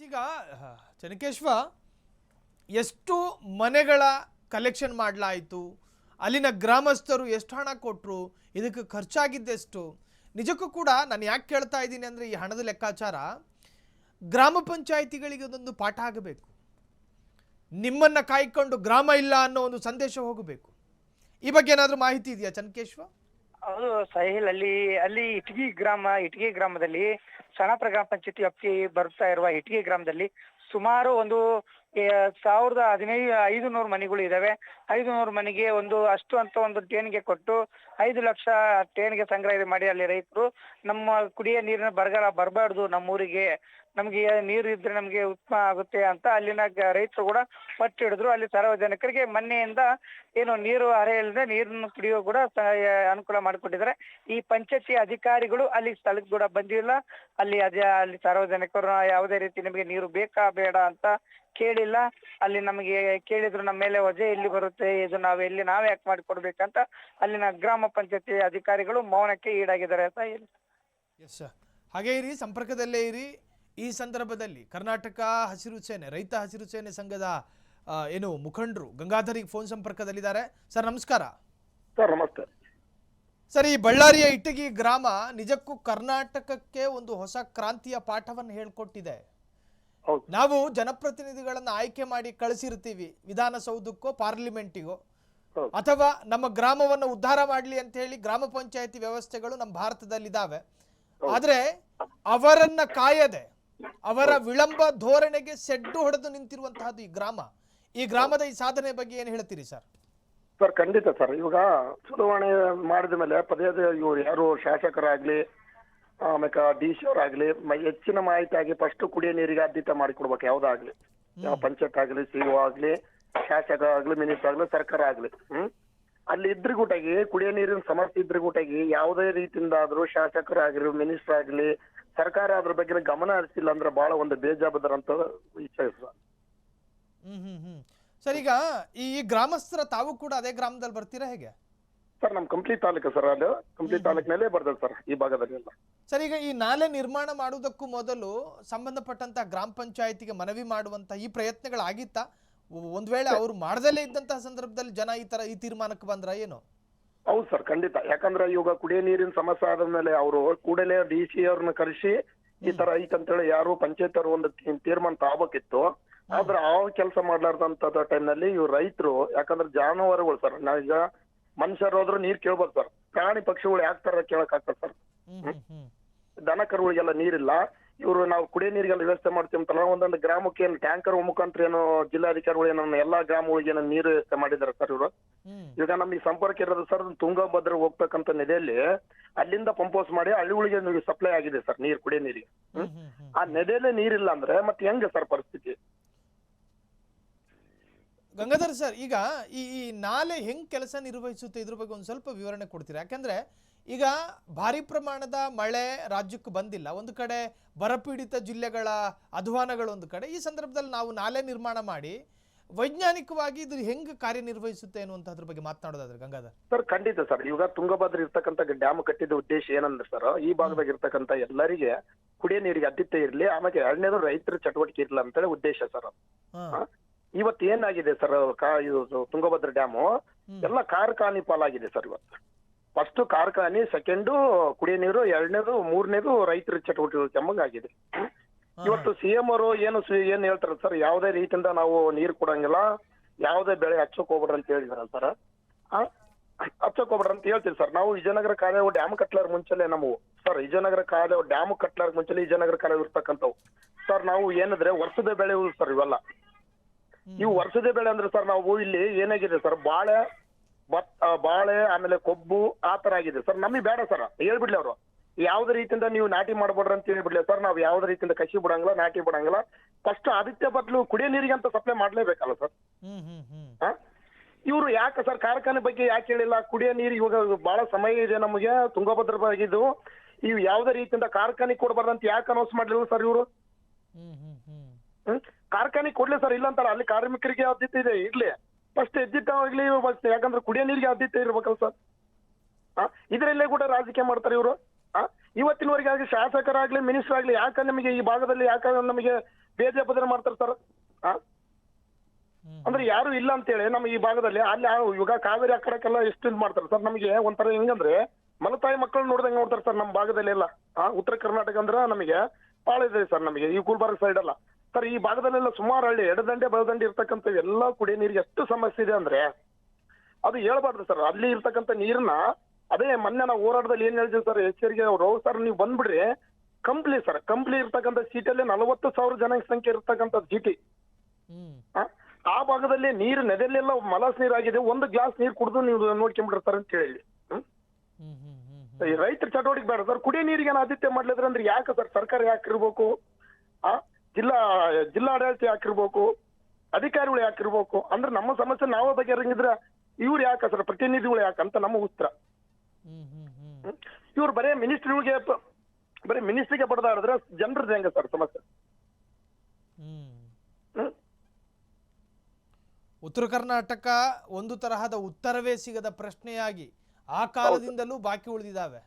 Speaker 1: ಈಗ ಚೆನ್ನಕೇಶ್ವ, ಎಷ್ಟು ಮನೆಗಳ ಕಲೆಕ್ಷನ್ ಮಾಡಲಾಯಿತು, ಅಲ್ಲಿನ ಗ್ರಾಮಸ್ಥರು ಎಷ್ಟು ಹಣ ಕೊಟ್ಟರು, ಇದಕ್ಕೆ ಖರ್ಚಾಗಿದ್ದೆಷ್ಟು? ನಿಜಕ್ಕೂ ಕೂಡ ನಾನು ಯಾಕೆ ಕೇಳ್ತಾ ಇದ್ದೀನಿ ಅಂದರೆ, ಈ ಹಣದ ಲೆಕ್ಕಾಚಾರ ಗ್ರಾಮ ಪಂಚಾಯಿತಿಗಳಿಗೆ ಒಂದೊಂದು ಪಾಠ ಆಗಬೇಕು. ನಿಮ್ಮನ್ನು ಕಾಯ್ಕೊಂಡು ಗ್ರಾಮ ಇಲ್ಲ ಅನ್ನೋ ಒಂದು ಸಂದೇಶ ಹೋಗಬೇಕು. ಈ ಬಗ್ಗೆ ಏನಾದರೂ ಮಾಹಿತಿ ಇದೆಯಾ ಚೆನ್ನಕೇಶ್ವ?
Speaker 4: ಹೌದು ಸಾಹಿಲ್, ಅಲ್ಲಿ ಇಟಗಿ ಗ್ರಾಮದಲ್ಲಿ ಸಣಾಪುರ ಗ್ರಾಮ ಪಂಚಾಯತಿ ವ್ಯಾಪ್ತಿ ಬರ್ತಾ ಇರುವ ಇಟಗಿ ಗ್ರಾಮದಲ್ಲಿ ಸುಮಾರು ಒಂದು 1500 ಮನೆಗಳು ಇದಾವೆ. 500 ಮನೆಗೆ ಅಷ್ಟು ಅಂತ ಒಂದು ಟೇನ್ಗೆ ಕೊಟ್ಟು 5 ಲಕ್ಷ ಟೇನ್ಗೆ ಸಂಗ್ರಹ ಮಾಡಿ ಅಲ್ಲಿ ರೈತರು ನಮ್ಮ ಕುಡಿಯೋ ನೀರಿನ ಬರಗಾಲ ಬರಬಾರ್ದು, ನಮ್ಮೂರಿಗೆ ನಮ್ಗೆ ನೀರು ಇದ್ರೆ ನಮ್ಗೆ ಉತ್ತಮ ಆಗುತ್ತೆ ಅಂತ ಅಲ್ಲಿನ ರೈತರು ಕೂಡ ಪಟ್ಟು ಹಿಡಿದ್ರು. ಅಲ್ಲಿ ಸಾರ್ವಜನಿಕರಿಗೆ ಮೊನ್ನೆಯಿಂದ ಏನು ನೀರು ಹರಿಯಲ್ಲದೆ ನೀರನ್ನು ಕುಡಿಯೋ ಕೂಡ ಅನುಕೂಲ ಮಾಡಿಕೊಟ್ಟಿದ್ದಾರೆ. ಈ ಪಂಚಾಯತಿ ಅಧಿಕಾರಿಗಳು ಅಲ್ಲಿ ಸ್ಥಳಕ್ಕೆ ಕೂಡ ಬಂದಿಲ್ಲ. ಅಲ್ಲಿ ಸಾರ್ವಜನಿಕರು ಯಾವುದೇ ರೀತಿ ನಿಮಗೆ ನೀರು ಬೇಕಾ ಬೇಡ ಅಂತ ಕೇಳಿಲ್ಲ. ಅಲ್ಲಿ ನಮಗೆ ಕೇಳಿದ್ರು ನಮ್ಮ ಮೇಲೆ ವಜೆ ಎಲ್ಲಿ ಬರುತ್ತೆ, ಇದು ನಾವೇ ಯಾಕೆ ಮಾಡಿಕೊಡ್ಬೇಕಂತ ಅಲ್ಲಿನ ಗ್ರಾಮ ಪಂಚಾಯತಿ ಅಧಿಕಾರಿಗಳು ಮೌನಕ್ಕೆ ಈಡಾಗಿದ್ದಾರೆ.
Speaker 1: ಎಸ್, ಹಾಗೆ ಇರಿ, ಸಂಪರ್ಕದಲ್ಲೇ ಇರಿ. ಈ ಸಂದರ್ಭದಲ್ಲಿ ಕರ್ನಾಟಕ ಹಸಿರು ಸೇನೆ, ರೈತ ಹಸಿರು ಸೇನೆ ಸಂಘದ ಏನು ಮುಖಂಡರು ಗಂಗಾಧರಿಗೆ ಫೋನ್ ಸಂಪರ್ಕದಲ್ಲಿದ್ದಾರೆ. ಸರ್ ನಮಸ್ಕಾರ.
Speaker 5: ಸರ್ ನಮಸ್ತೆ
Speaker 1: ಸರ್, ಈ ಬಳ್ಳಾರಿಯ ಇಟಗಿ ಗ್ರಾಮ ನಿಜಕ್ಕೂ ಕರ್ನಾಟಕಕ್ಕೆ ಒಂದು ಹೊಸ ಕ್ರಾಂತಿಯ ಪಾಠವನ್ನು ಹೇಳ್ಕೊಟ್ಟಿದೆ. ನಾವು ಜನಪ್ರತಿನಿಧಿಗಳನ್ನು ಆಯ್ಕೆ ಮಾಡಿ ಕಳಿಸಿರ್ತೀವಿ ವಿಧಾನಸೌಧಕ್ಕೋ ಪಾರ್ಲಿಮೆಂಟಿಗೋ, ಅಥವಾ ನಮ್ಮ ಗ್ರಾಮವನ್ನು ಉದ್ಧಾರ ಮಾಡಲಿ ಅಂತ ಹೇಳಿ ಗ್ರಾಮ ಪಂಚಾಯತಿ ವ್ಯವಸ್ಥೆಗಳು ನಮ್ಮ ಭಾರತದಲ್ಲಿದ್ದಾವೆ. ಆದ್ರೆ ಅವರನ್ನ ಕಾಯದೆ ಅವರ ವಿಳಂಬ ಧೋರಣೆಗೆ ಸೆಡ್ಡು ಹೊಡೆದು ನಿಂತಿರುವಂತಹದ್ದು ಈ ಗ್ರಾಮದ ಈ ಸಾಧನೆ ಬಗ್ಗೆ ಏನು ಹೇಳ್ತೀರಿ ಸರ್?
Speaker 5: ಸರ್ ಖಂಡಿತ ಸರ್. ಇವಾಗ ಚುನಾವಣೆ ಮಾಡಿದ ಮೇಲೆ ಪದೇ ಇವ್ರು ಯಾರು ಶಾಸಕರಾಗ್ಲಿ ಆಮೇಲೆ DC ಅವರಾಗ್ಲಿ ಹೆಚ್ಚಿನ ಮಾಹಿತಿ ಆಗಿ ಫಸ್ಟ್ ಕುಡಿಯೋ ನೀರಿಗೆ ಆದ್ಯತೆ ಮಾಡಿಕೊಡ್ಬೇಕು. ಯಾವ್ದಾಗ್ಲಿ, ಪಂಚಾಯತ್ ಆಗ್ಲಿ, CO ಆಗ್ಲಿ, ಶಾಸಕ ಆಗ್ಲಿ, ಮಿನಿಸ್ಟರ್ ಆಗ್ಲಿ, ಸರ್ಕಾರ ಆಗ್ಲಿ, ಅಲ್ಲಿ ಇದ್ರಿಗೂಟಾಗಿ ಕುಡಿಯೋ ನೀರಿನ ಸಮಸ್ಯೆ ಇದ್ರಿಗೂಟಾಗಿ ಯಾವುದೇ ರೀತಿಯಿಂದ ಆದ್ರೂ ಶಾಸಕರಾಗ್ಲಿ, ಮಿನಿಸ್ಟರ್ ಆಗ್ಲಿ, ಸರ್ಕಾರ ಅದ್ರ ಬಗ್ಗೆ ಗಮನ ಹರಿಸಿಲ್ಲ ಅಂದ್ರೆ ಬಹಳ ಒಂದು ಬೇಜಾಬದಾರಂತ ವಿಷಯ ಸರ್.
Speaker 1: ಸರ್, ಈಗ ಈ ಗ್ರಾಮಸ್ಥರ ತಾವು ಕೂಡ ಅದೇ ಗ್ರಾಮದಲ್ಲಿ ಬರ್ತೀರಾ ಹೇಗೆ?
Speaker 5: ಸರ್ ನಮ್ ಕಂಪ್ಲೀಟ್ ತಾಲೂಕು ಸರ್, ಅದು ಕಂಪ್ಲೀಟ್ ತಾಲೂಕಿನಲ್ಲೇ ಬರ್ತದೆ ಸರ್ ಈ ಭಾಗದಲ್ಲೆಲ್ಲ.
Speaker 1: ಸರ್, ಈಗ ಈ ನಾಲೆ ನಿರ್ಮಾಣ ಮಾಡುವುದಕ್ಕೂ ಮೊದಲು ಸಂಬಂಧಪಟ್ಟಂತ ಗ್ರಾಮ ಪಂಚಾಯತಿಗೆ ಮನವಿ ಮಾಡುವಂತ ಈ ಪ್ರಯತ್ನಗಳಾಗಿತ್ತಾ? ಒಂದ್ ವೇಳೆ ಅವ್ರು ಮಾಡದಲ್ಲೇ ಇದ್ದಂತಹ ಸಂದರ್ಭದಲ್ಲಿ ಜನ ಈ ತೀರ್ಮಾನಕ್ಕೆ ಬಂದ್ರ ಏನು?
Speaker 5: ಹೌದು ಸರ್ ಖಂಡಿತ. ಯಾಕಂದ್ರೆ ಇವಾಗ ಕುಡಿಯೋ ನೀರಿನ ಸಮಸ್ಯೆ ಆದ್ಮೇಲೆ ಅವರು ಕೂಡಲೇ DC ಅವ್ರನ್ನ ಕರೆಸಿ ಈ ತರ ಐತಂತೇಳಿ ಯಾರು ಪಂಚಾಯತ್ ಅವರು ಒಂದು ತೀರ್ಮಾನ ತಗೋಬೇಕಿತ್ತು. ಆದ್ರೆ ಆ ಕೆಲಸ ಮಾಡ್ಲಾರ್ದಂತ ಟೈಮ್ ನಲ್ಲಿ ಇವ್ರು ರೈತರು, ಯಾಕಂದ್ರೆ ಜಾನುವಾರುಗಳು ಸರ್, ನಾವೀಗ ಮನುಷ್ಯರು ಹೋದ್ರು ನೀರ್ ಕೇಳ್ಬೋದು ಸರ್, ಪ್ರಾಣಿ ಪಕ್ಷಿಗಳು ಯಾಕೆ ಕೇಳಕ್ ಆಗ್ತದೆ ಸರ್. ದನ ಕರುಗಳಿಗೆಲ್ಲ ನೀರಿಲ್ಲ. ಇವರು ನಾವು ಕುಡಿಯೋ ನೀರಿಗೆಲ್ಲ ವ್ಯವಸ್ಥೆ ಮಾಡ್ತೀವಿ ಅಂತಲ್ಲ, ಒಂದೊಂದು ಗ್ರಾಮಕ್ಕೆ ಏನು ಟ್ಯಾಂಕರ್ ಮುಖಾಂತರ ಏನು ಜಿಲ್ಲಾಧಿಕಾರಿಗಳು ಏನೋ ಎಲ್ಲಾ ಗ್ರಾಮಗಳಿಗೆ ಏನೋ ನೀರು ವ್ಯವಸ್ಥೆ ಮಾಡಿದ್ದಾರೆ ಸರ್ ಇವರು. ಈಗ ನಮಗೆ ಸಂಪರ್ಕ ಇರೋದು ಸರ್ ತುಂಗಭದ್ರ ಹೋಗ್ಬೇಕಂತ ನದಿಯಲ್ಲಿ ಅಲ್ಲಿಂದ ಪಂಪ್ ಹೌಸ್ ಮಾಡಿ ಹಳ್ಳಿಗಳಿಗೆ ಸಪ್ಲೈ ಆಗಿದೆ ಸರ್ ನೀರು, ಕುಡಿಯೋ ನೀರಿಗೆ. ಆ ನದಿಯಲ್ಲೇ ನೀರಿಲ್ಲ ಅಂದ್ರೆ ಮತ್ತೆ ಹೆಂಗೆ ಸರ್ ಪರಿಸ್ಥಿತಿ?
Speaker 1: ಗಂಗಾಧರ್ ಸರ್, ಈಗ ಈ ನಾಲೆ ಹೆಂಗ್ ಕೆಲಸ ನಿರ್ವಹಿಸುತ್ತೆ ಇದ್ರ ಬಗ್ಗೆ ಒಂದು ಸ್ವಲ್ಪ ವಿವರಣೆ ಕೊಡ್ತೀರಾ? ಯಾಕಂದ್ರೆ ಈಗ ಭಾರಿ ಪ್ರಮಾಣದ ಮಳೆ ರಾಜ್ಯಕ್ಕೆ ಬಂದಿಲ್ಲ, ಒಂದು ಕಡೆ ಬರಪೀಡಿತ ಜಿಲ್ಲೆಗಳ ಅಧ್ವಾನಗಳು ಒಂದು ಕಡೆ. ಈ ಸಂದರ್ಭದಲ್ಲಿ ನಾವು ನಾಲೆ ನಿರ್ಮಾಣ ಮಾಡಿ ವೈಜ್ಞಾನಿಕವಾಗಿ ಇದು ಹೆಂಗ್ ಕಾರ್ಯನಿರ್ವಹಿಸುತ್ತೆ ಅನ್ನುವಂಥದ್ರ ಬಗ್ಗೆ ಮಾತನಾಡೋದಾದ್ರೆ ಗಂಗಾಧರ್
Speaker 5: ಸರ್. ಖಂಡಿತ ಸರ್. ಇವಾಗ ತುಂಗಭದ್ರ ಇರ್ತಕ್ಕಂಥ ಡ್ಯಾಮ್ ಕಟ್ಟಿದ ಉದ್ದೇಶ ಏನಂದ್ರೆ ಸರ್, ಈ ಭಾಗದಾಗ ಇರ್ತಕ್ಕಂಥ ಎಲ್ಲರಿಗೆ ಕುಡಿಯೋ ನೀರಿಗೆ ಆದ್ಯತೆ ಇರ್ಲಿ, ಆಮೇಲೆ ಎರಡನೇದು ರೈತರ ಚಟುವಟಿಕೆ ಇರ್ಲಿ ಅಂತೇಳಿ ಉದ್ದೇಶ ಸರ್. ಇವತ್ತು ಏನಾಗಿದೆ ಸರ್, ಇದು ತುಂಗಭದ್ರ ಡ್ಯಾಮು ಎಲ್ಲ ಕಾರ್ಖಾನೆ ಪಾಲಾಗಿದೆ ಸರ್. ಇವತ್ತು ಫಸ್ಟ್ ಕಾರ್ಖಾನೆ, ಸೆಕೆಂಡು ಕುಡಿಯೋ ನೀರು, ಎರಡನೇದು, ಮೂರನೇದು ರೈತರ ಚಟುವಟಿಕೆ ಆಗಿದೆ. ಇವತ್ತು CM ಅವರು ಏನ್ ಹೇಳ್ತಾರೆ ಸರ್, ಯಾವುದೇ ರೀತಿಯಿಂದ ನಾವು ನೀರು ಕೊಡಂಗಿಲ್ಲ, ಯಾವುದೇ ಬೆಳೆ ಹಚ್ಚಕ್ ಹೋಗ್ಬಿಡ್ರಿ ಅಂತ ಹೇಳಿದಾರ ಸರ್. ಹಚ್ಚಕ್ ಹೋಗ್ಬಿಡ್ರಿ ಅಂತ ಹೇಳ್ತೀವಿ ಸರ್. ನಾವು ವಿಜಯನಗರ ಕಾಲುವೆ ಡ್ಯಾಮ್ ಕಟ್ಲಾರ ಮುಂಚೆಲೆ ನಾವು ಸರ್, ವಿಜಯನಗರ ಕಾಲುವೆ ಡ್ಯಾಮ್ ಕಟ್ಲಾರ ಮುಂಚೆಲೆ ವಿಜಯನಗರ ಕಾಲುವೆ ಇರ್ತಕ್ಕಂಥವು ಸರ್. ನಾವು ಏನಿದ್ರೆ ವರ್ಷದ ಬೆಳೆ ಸರ್ ಇವೆಲ್ಲ. ಇವು ವರ್ಷದ ಬೆಳೆ ಅಂದ್ರೆ ಸರ್, ನಾವು ಇಲ್ಲಿ ಏನಾಗಿದೆ ಸರ್, ಬಾಳೆ, ಆಮೇಲೆ ಕೊಬ್ಬು ಆ ತರ ಆಗಿದೆ ಸರ್. ನಮಗೆ ಬೇಡ ಸರ್, ಹೇಳ್ಬಿಡ್ಲಿ ಅವರು. ಯಾವ್ದೇ ರೀತಿಯಿಂದ ನೀವು ನಾಟಿ ಮಾಡ್ಬೇಡ್ರಿ ಅಂತ ಹೇಳ್ಬಿಡ್ಲಿ ಸರ್. ನಾವು ಯಾವ್ದೇ ರೀತಿಯಿಂದ ಕಸಿ ಬಿಡಂಗಿಲ್ಲ, ನಾಟಿ ಬಿಡಂಗಿಲ್ಲ. ಫಸ್ಟ್ ಆದಿತ್ಯ ಬದಲು ಕುಡಿಯೋ ನೀರಿಗೆ ಅಂತ ಸಪ್ಲೈ ಮಾಡ್ಲೇಬೇಕಲ್ಲ ಸರ್. ಇವರು ಯಾಕೆ ಸರ್ ಕಾರ್ಖಾನೆ ಬಗ್ಗೆ ಯಾಕೆ ಹೇಳಿಲ್ಲ? ಕುಡಿಯೋ ನೀರು ಇವಾಗ ಬಹಳ ಸಮಯ ಇದೆ ನಮಗೆ, ತುಂಗಭದ್ರ ಆಗಿದ್ದು. ಇವು ಯಾವ್ದೇ ರೀತಿಯಿಂದ ಕಾರ್ಖಾನೆ ಕೊಡ್ಬಾರ್ದಂತ ಯಾಕೆ ಅನೌನ್ಸ್ ಮಾಡ್ಲಿಲ್ಲ ಸರ್ ಇವರು? ಕಾರ್ಖಾನೆ ಕೊಡ್ಲಿ ಸರ್, ಇಲ್ಲ ಅಂತಾರ. ಅಲ್ಲಿ ಕಾರ್ಮಿಕರಿಗೆ ಆದ್ಯತೆ ಇದೆ, ಇರ್ಲಿ. ಫಸ್ಟ್ ಎದ್ದಿಟ್ಟಾಗ್ಲಿ, ಯಾಕಂದ್ರೆ ಕುಡಿಯೋ ನೀರಿಗೆ ಆದ್ಯತೆ ಇರ್ಬೇಕಲ್ಲ ಸರ್. ಇದರಲ್ಲೇ ಕೂಡ ರಾಜಕೀಯ ಮಾಡ್ತಾರೆ ಇವರು. ಇವತ್ತಿನವರೆಗೆ ಆಗಲಿ ಶಾಸಕರಾಗ್ಲಿ, ಮಿನಿಸ್ಟರ್ ಆಗ್ಲಿ, ಯಾಕೆ ನಮಗೆ ಈ ಭಾಗದಲ್ಲಿ ಯಾಕೆ ನಮಗೆ ಬೇಜಾಬದ್ರ ಮಾಡ್ತಾರೆ ಸರ್? ಅಂದ್ರೆ ಯಾರು ಇಲ್ಲ ಅಂತೇಳಿ ನಮ್ಮ ಈ ಭಾಗದಲ್ಲಿ. ಅಲ್ಲಿ ಇವಾಗ ಕಾವೇರಿ ಆ ಕಡೆಗೆಲ್ಲ ಎಷ್ಟು ಇದು ಮಾಡ್ತಾರೆ ಸರ್. ನಮಗೆ ಒಂಥರ ಹೆಂಗಂದ್ರೆ ಮಲತಾಯಿ ಮಕ್ಕಳು ನೋಡ್ದಂಗೆ ನೋಡ್ತಾರೆ ಸರ್ ನಮ್ಮ ಭಾಗದಲ್ಲಿ ಎಲ್ಲ. ಉತ್ತರ ಕರ್ನಾಟಕ ಅಂದ್ರೆ ನಮಗೆ ಭಾಳ ಇದೆ ಸರ್. ನಮಗೆ ಈ ಗುಲ್ಬರ್ಗ ಸೈಡ್ ಎಲ್ಲ ಸರ್, ಈ ಭಾಗದಲ್ಲೆಲ್ಲ ಸುಮಾರು ಹಳ್ಳಿ ಎಡದಂಡೆ ಬಲದಂಡೆ ಇರ್ತಕ್ಕಂಥ ಎಲ್ಲ ಕುಡಿಯೋ ನೀರಿಗೆ ಎಷ್ಟು ಸಮಸ್ಯೆ ಇದೆ ಅಂದ್ರೆ ಅದು ಹೇಳ್ಬಾರ್ದು ಸರ್. ಅಲ್ಲಿ ಇರ್ತಕ್ಕಂಥ ನೀರನ್ನ ಅದೇ ಮೊನ್ನೆ ನಾವು ಹೋರಾಟದಲ್ಲಿ ಏನ್ ಹೇಳ್ತೀವಿ ಸರ್, ಎಚ್ಚರಿಕೆ ಅವರು ಸರ್ ನೀವು ಬಂದ್ಬಿಡ್ರಿ. ಕಂಪ್ಲಿ ಸರ್, ಕಂಪ್ಲಿ ಇರ್ತಕ್ಕಂಥ ಸೀಟಲ್ಲಿ 40,000 ಜನಸಂಖ್ಯೆ ಇರ್ತಕ್ಕಂಥ ಸಿಟಿ. ಆ ಭಾಗದಲ್ಲಿ ನೀರು ನದಿಯಲ್ಲೆಲ್ಲ ಮಲಸ್ ನೀರಾಗಿದೆ. ಒಂದು ಗ್ಲಾಸ್ ನೀರು ಕುಡಿದು ನೀವು ನೋಡ್ಕೊಂಡ್ಬಿಡ್ತಾರೆ ಅಂತ ಹೇಳಿ. ರೈತರ ಚಟುವಟಿಕೆ ಬೇಡ ಸರ್. ಕುಡಿಯೋ ನೀರಿಗೆ ಆದ್ಯತೆ ಮಾಡ್ಲಿದ್ರೆ ಅಂದ್ರೆ ಯಾಕೆ ಸರ್? ಸರ್ಕಾರ ಯಾಕಿರ್ಬೇಕು? ಜಿಲ್ಲಾಡಳಿತ ಯಾಕಿರ್ಬೇಕು? ಅಧಿಕಾರಿಗಳು ಯಾಕಿರ್ಬೇಕು? ಅಂದ್ರೆ ನಮ್ಮ ಸಮಸ್ಯೆ ನಾವೇ ಬಗೆಹರಿದ್ರೆ ಇವ್ರು ಯಾಕೆ ಸರ್ ಪ್ರತಿನಿಧಿಗಳು ಯಾಕಂತ ನಮ್ಮ ಉತ್ತರ. ಇವ್ರು ಬರೇ ಮಿನಿಸ್ಟ್ರಿಗೆ ಬಡದಾಡಿದ್ರೆ ಜನರದ್ದು ಹೆಂಗ ಸರ್ ಸಮಸ್ಯೆ?
Speaker 1: ಉತ್ತರ ಕರ್ನಾಟಕ ಒಂದು ತರಹದ ಉತ್ತರವೇ ಸಿಗದ ಪ್ರಶ್ನೆಯಾಗಿ ಆ ಕಾಲದಿಂದಲೂ ಬಾಕಿ ಉಳಿದಿದ್ದಾವೆ.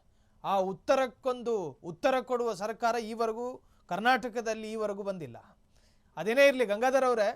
Speaker 1: ಆ ಉತ್ತರಕ್ಕೊಂದು ಉತ್ತರ ಕೊಡುವ ಸರ್ಕಾರ ಈವರೆಗೂ ಕರ್ನಾಟಕದಲ್ಲಿ ಈವರೆಗೂ ಬಂದಿಲ್ಲ. ಅದೇನೇ ಇರಲಿ ಗಂಗಾಧರ್ ಅವರೇ,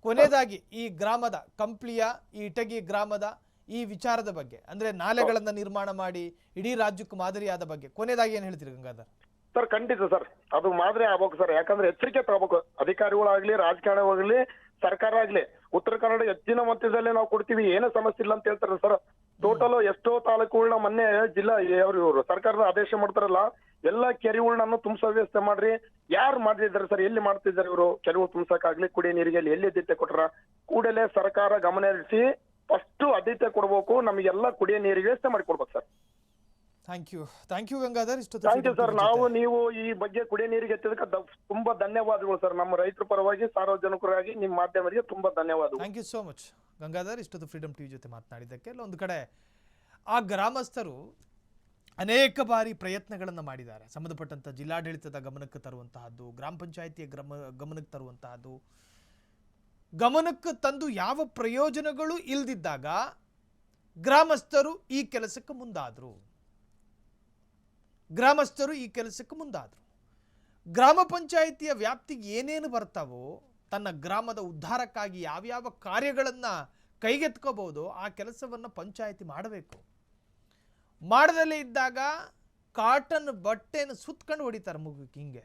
Speaker 1: ಕೊನೆಯದಾಗಿ ಈ ಗ್ರಾಮದ ಕಂಪ್ಲಿಯ ಈ ಇಟಗಿ ಗ್ರಾಮದ ಈ ವಿಚಾರದ ಬಗ್ಗೆ, ಅಂದ್ರೆ ನಾಲೆಗಳನ್ನ ನಿರ್ಮಾಣ ಮಾಡಿ ಇಡೀ ರಾಜ್ಯಕ್ಕೆ ಮಾದರಿಯಾದ ಬಗ್ಗೆ ಕೊನೆಯದಾಗಿ ಏನ್ ಹೇಳ್ತೀರಿ ಗಂಗಾಧರ್?
Speaker 5: ಸರ್ ಖಂಡಿತ ಸರ್, ಅದು ಮಾದರಿ ಆಗ್ಬೇಕು ಸರ್. ಯಾಕಂದ್ರೆ ಎಚ್ಚರಿಕೆ ತಗೋಬೇಕು ಅಧಿಕಾರಿಗಳಾಗ್ಲಿ, ರಾಜಕಾರಣವಾಗ್ಲಿ, ಸರ್ಕಾರ ಆಗ್ಲಿ. ಉತ್ತರ ಕನ್ನಡ ಹೆಚ್ಚಿನ ಮಟ್ಟದಲ್ಲಿ ನಾವು ಕೊಡ್ತೀವಿ, ಏನೂ ಸಮಸ್ಯೆ ಇಲ್ಲ ಅಂತ ಹೇಳ್ತಾರೆ ಸರ್. ಟೋಟಲ್ ಎಷ್ಟೋ ತಾಲೂಕುಗಳನ್ನ ಮೊನ್ನೆ ಜಿಲ್ಲಾ ಇವರು ಸರ್ಕಾರದ ಆದೇಶ ಮಾಡ್ತಾರಲ್ಲ, ಎಲ್ಲ ಕೆರೆಗಳನ್ನ ತುಂಬಿಸೋ ವ್ಯವಸ್ಥೆ ಮಾಡ್ರಿ. ಯಾರು ಮಾಡ್ತಿದ್ದಾರೆ ಸರ್? ಎಲ್ಲಿ ಮಾಡ್ತಿದ್ದಾರೆ ಇವರು? ಕೆರೆಗಳು ತುಂಬಿಸಕ್ಕಾಗ್ಲಿ, ಕುಡಿಯೋ ನೀರಿಗೆ ಎಲ್ಲಿ ಆದ್ಯತೆ ಕೊಟ್ರ? ಕೂಡಲೇ ಸರ್ಕಾರ ಗಮನ ಹರಿಸಿ ಫಸ್ಟ್ ಆದ್ಯತೆ ಕೊಡ್ಬೇಕು. ನಮಗೆಲ್ಲ ಕುಡಿಯೋ ನೀರಿಗೆ ವ್ಯವಸ್ಥೆ ಮಾಡಿ ಕೊಡ್ಬೇಕು sir.
Speaker 1: Thank you Gangadhar.
Speaker 5: Thank you sir. ನೀವು ಈ ಬಗ್ಗೆ ಕುಡಿಯೋ ನೀರಿಗೆ ಎತ್ತಿದಕ್ಕೆ ತುಂಬಾ ಧನ್ಯವಾದಗಳು ಸರ್. ನಮ್ಮ ರೈತರ ಪರವಾಗಿ, ಸಾರ್ವಜನಿಕರಾಗಿ ನಿಮ್ಮ ಮಾಧ್ಯಮರಿಗೆ ತುಂಬಾ ಧನ್ಯವಾದಗಳು.
Speaker 1: Thank you so much Gangadhar. ಇಷ್ಟೊತ್ತು ಫ್ರೀಡಮ್ ಟಿವಿ ಜೊತೆ ಮಾತನಾಡಿದ್ದಕ್ಕೆ. ಒಂದು ಕಡೆ ಆ ಗ್ರಾಮಸ್ಥರು ಅನೇಕ ಬಾರಿ ಪ್ರಯತ್ನಗಳನ್ನು ಮಾಡಿದ್ದಾರೆ. ಸಂಬಂಧಪಟ್ಟಂಥ ಜಿಲ್ಲಾಡಳಿತದ ಗಮನಕ್ಕೆ ತರುವಂತಹದ್ದು, ಗ್ರಾಮ ಪಂಚಾಯಿತಿಯ ಗಮನಕ್ಕೆ ತರುವಂತಹದ್ದು, ಗಮನಕ್ಕೆ ತಂದು ಯಾವ ಪ್ರಯೋಜನಗಳು ಇಲ್ದಿದ್ದಾಗ ಗ್ರಾಮಸ್ಥರು ಈ ಕೆಲಸಕ್ಕೆ ಮುಂದಾದರು. ಗ್ರಾಮ ಪಂಚಾಯಿತಿಯ ವ್ಯಾಪ್ತಿಗೆ ಏನೇನು ಬರ್ತಾವೋ, ತನ್ನ ಗ್ರಾಮದ ಉದ್ಧಾರಕ್ಕಾಗಿ ಯಾವ್ಯಾವ ಕಾರ್ಯಗಳನ್ನು ಕೈಗೆತ್ಕೋಬಹುದು ಆ ಕೆಲಸವನ್ನು ಪಂಚಾಯಿತಿ ಮಾಡಬೇಕು. ಮಾಡದಲ್ಲೇ ಇದ್ದಾಗ ಕಾಟನ್ ಬಟ್ಟೆಯನ್ನು ಸುತ್ಕೊಂಡು ಹೊಡಿತಾರೆ ಮುಗಿಗೆ. ಹಿಂಗೆ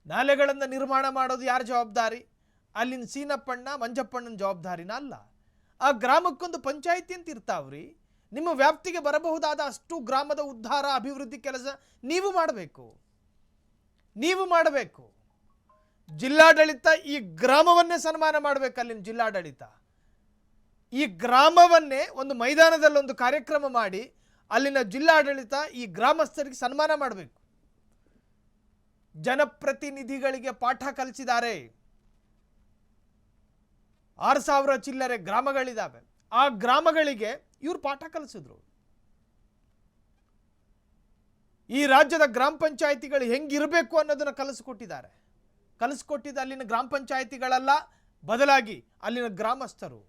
Speaker 1: ನಾಲೆಗಳನ್ನು ನಿರ್ಮಾಣ ಮಾಡೋದು ಯಾರ ಜವಾಬ್ದಾರಿ? ಅಲ್ಲಿನ ಸೀನಪ್ಪಣ್ಣ ಮಂಜಪ್ಪಣ್ಣನ ಜವಾಬ್ದಾರಿನ ಅಲ್ಲ. ಆ ಗ್ರಾಮಕ್ಕೊಂದು ಪಂಚಾಯಿತಿ ಅಂತ ಇರ್ತಾವ್ರಿ. ನಿಮ್ಮ ವ್ಯಾಪ್ತಿಗೆ ಬರಬಹುದಾದ ಅಷ್ಟು ಗ್ರಾಮದ ಉದ್ಧಾರ, ಅಭಿವೃದ್ಧಿ ಕೆಲಸ ನೀವು ಮಾಡಬೇಕು. ಜಿಲ್ಲಾಡಳಿತ ಈ ಗ್ರಾಮವನ್ನೇ ಸನ್ಮಾನ ಮಾಡಬೇಕು. ಅಲ್ಲಿನ ಜಿಲ್ಲಾಡಳಿತ ಈ ಗ್ರಾಮವನ್ನೇ ಒಂದು ಮೈದಾನದಲ್ಲಿ ಒಂದು ಕಾರ್ಯಕ್ರಮ ಮಾಡಿ ಅಲ್ಲಿನ ಜಿಲ್ಲಾಡಳಿತ ಈ ಗ್ರಾಮಸ್ಥರಿಗೆ ಸನ್ಮಾನ ಮಾಡಬೇಕು. ಜನಪ್ರತಿನಿಧಿಗಳಿಗೆ ಪಾಠ ಕಲಿಸಿದ್ದಾರೆ. 6,000 ಚಿಲ್ಲರೆ ಗ್ರಾಮಗಳಿದ್ದಾವೆ. ಆ ಗ್ರಾಮಗಳಿಗೆ ಇವರು ಪಾಠ ಕಲಿಸಿದ್ರು. ಈ ರಾಜ್ಯದ ಗ್ರಾಮ ಪಂಚಾಯಿತಿಗಳು ಹೆಂಗಿರಬೇಕು ಅನ್ನೋದನ್ನು ಕಲಿಸ್ಕೊಟ್ಟಿದ್ದ ಅಲ್ಲಿನ ಗ್ರಾಮ ಪಂಚಾಯಿತಿಗಳಲ್ಲ, ಬದಲಾಗಿ ಅಲ್ಲಿನ ಗ್ರಾಮಸ್ಥರು.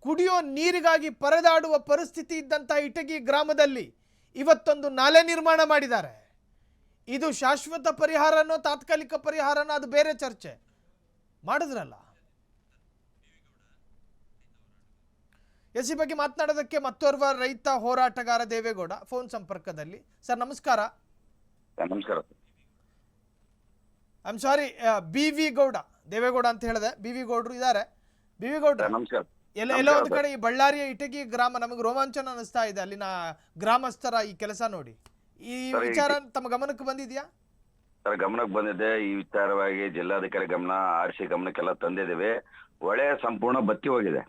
Speaker 1: ಕುಡಿಯೋ ನೀರಿಗಾಗಿ ಪರದಾಡುವ ಪರಿಸ್ಥಿತಿ ಇದ್ದಂಥ ಇಟಗಿ ಗ್ರಾಮದಲ್ಲಿ ಇವತ್ತೊಂದು ನಾಲೆ ನಿರ್ಮಾಣ ಮಾಡಿದ್ದಾರೆ. ಇದು ಶಾಶ್ವತ ಪರಿಹಾರನೋ ತಾತ್ಕಾಲಿಕ ಪರಿಹಾರನೋ ಅದು ಬೇರೆ ಚರ್ಚೆ ಮಾಡಿದ್ರಲ್ಲ. ಈ ಬಗ್ಗೆ ಮಾತನಾಡೋದಕ್ಕೆ ಮತ್ತೋರ್ವ ರೈತ ಹೋರಾಟಗಾರ ದೇವೇಗೌಡ ಫೋನ್ ಸಂಪರ್ಕದಲ್ಲಿ. ಸರ್ ನಮಸ್ಕಾರ.
Speaker 6: ನಮಸ್ಕಾರ.
Speaker 1: I am sorry, BV Gowda, Devegowda ಅಂತ ಹೇಳಿದೆ. BV ಗೌಡ್ರು ಇದ್ದಾರೆ. BV ಗೌಡ್ರ
Speaker 6: ನಮಸ್ಕಾರ.
Speaker 1: ಎಲ್ಲ ಒಂದು ಕಡೆ ಈ ಬಳ್ಳಾರಿಯ ಇಟಗಿ ಗ್ರಾಮ ನಮಗೆ ರೋಮಾಂಚನ ಅನಿಸ್ತಾ ಇದೆ. ಅಲ್ಲಿನ ಗ್ರಾಮಸ್ಥರ ಈ ಕೆಲಸ ನೋಡಿ, ಈ ವಿಚಾರ ತಮ್ಮ ಗಮನಕ್ಕೆ ಬಂದಿದ್ಯಾ?
Speaker 6: ಸರ್ ಗಮನಕ್ಕೆ ಬಂದಿದೆ. ಈ ವಿಚಾರವಾಗಿ ಜಿಲ್ಲಾಧಿಕಾರಿ ಗಮನ, RC ಗಮನಕ್ಕೆಲ್ಲ ತಂದಿದ್ದೇವೆ. ಹೊಳೆ ಸಂಪೂರ್ಣ ಬತ್ತಿ ಹೋಗಿದೆ.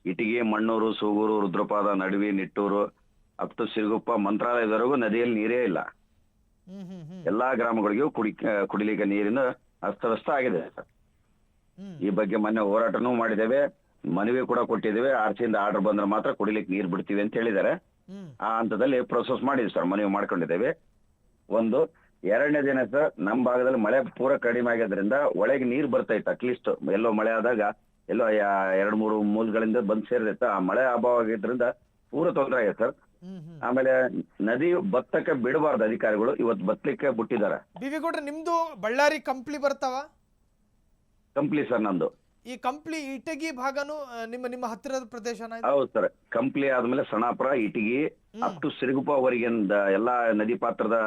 Speaker 6: ಇಟಗಿ, ಮಣ್ಣೂರು, ಸೂಗೂರು, ರುದ್ರಪಾದ, ನಡುವಿ, ನಿಟ್ಟೂರು ಅಪ್ ಟು ಸಿರುಗುಪ್ಪ ಮಂತ್ರಾಲಯದವರೆಗೂ ನದಿಯಲ್ಲಿ ನೀರೇ ಇಲ್ಲ. ಎಲ್ಲಾ ಗ್ರಾಮಗಳಿಗೂ ಕುಡಿಲಿಕ್ಕೆ ನೀರಿನ ಅಸ್ತವ್ಯಸ್ತ ಆಗಿದೆ ಸರ್. ಈ ಬಗ್ಗೆ ಮೊನ್ನೆ ಹೋರಾಟನೂ ಮಾಡಿದ್ದೇವೆ, ಮನವಿ ಕೂಡ ಕೊಟ್ಟಿದ್ದೇವೆ. ಆರ್ಸಿಯಿಂದ ಆರ್ಡರ್ ಬಂದ್ರೆ ಮಾತ್ರ ಕುಡಿಲಿಕ್ಕೆ ನೀರು ಬಿಡ್ತೀವಿ ಅಂತ ಹೇಳಿದ್ದಾರೆ. ಆ ಹಂತದಲ್ಲಿ ಪ್ರೊಸೆಸ್ ಮಾಡಿದ್ವಿ ಸರ್, ಮನವಿ ಮಾಡ್ಕೊಂಡಿದ್ದೇವೆ. ಒಂದು. ಎರಡನೇ ದಿನ ಸರ್, ನಮ್ಮ ಭಾಗದಲ್ಲಿ ಮಳೆ ಪೂರ ಕಡಿಮೆ ಆಗಿದ್ರಿಂದ ಒಳಗೆ ನೀರು ಬರ್ತಾ ಇತ್ತು. ಅಟ್ಲೀಸ್ಟ್ ಎಲ್ಲೋ ಮಳೆ ಆದಾಗ ಎಲ್ಲೋ 2-3 ಮೂಲಗಳಿಂದ ಬಂದು ಸೇರಿದಿತ್ತು. ಆ ಮಳೆ ಅಭಾವ ಆಗಿದ್ರಿಂದ ಪೂರ ತೊಂದರೆ ಆಗಿದೆ ಸರ್. ಆಮೇಲೆ ನದಿ ಬತ್ತಕ್ಕೆ ಬಿಡಬಾರ್ದು ಅಧಿಕಾರಿಗಳು, ಇವತ್ತು ಬತ್ತಲಿಕ್ಕೆ ಬಿಟ್ಟಿದ್ದಾರೆ.
Speaker 1: ಬಿವಿಗೌಡ್ರೆ, ನಿಮ್ದು ಬಳ್ಳಾರಿ ಕಂಪ್ಲಿ ಬರ್ತಾವ?
Speaker 6: ಕಂಪ್ಲಿ ಸರ್ ನಂದು.
Speaker 1: ಈ ಕಂಪ್ಲಿ ಇಟಗಿ ಭಾಗನು ನಿಮ್ಮ ಹತ್ತಿರದ ಪ್ರದೇಶನ?
Speaker 6: ಹೌದು ಸರ್, ಕಂಪ್ಲಿ ಆದ್ಮೇಲೆ ಸಣಾಪುರ, ಇಟಗಿ ಅಪ್ ಟು ಸಿರುಗುಪ್ಪವರೆಗೆ ಎಲ್ಲಾ ನದಿ ಪಾತ್ರದ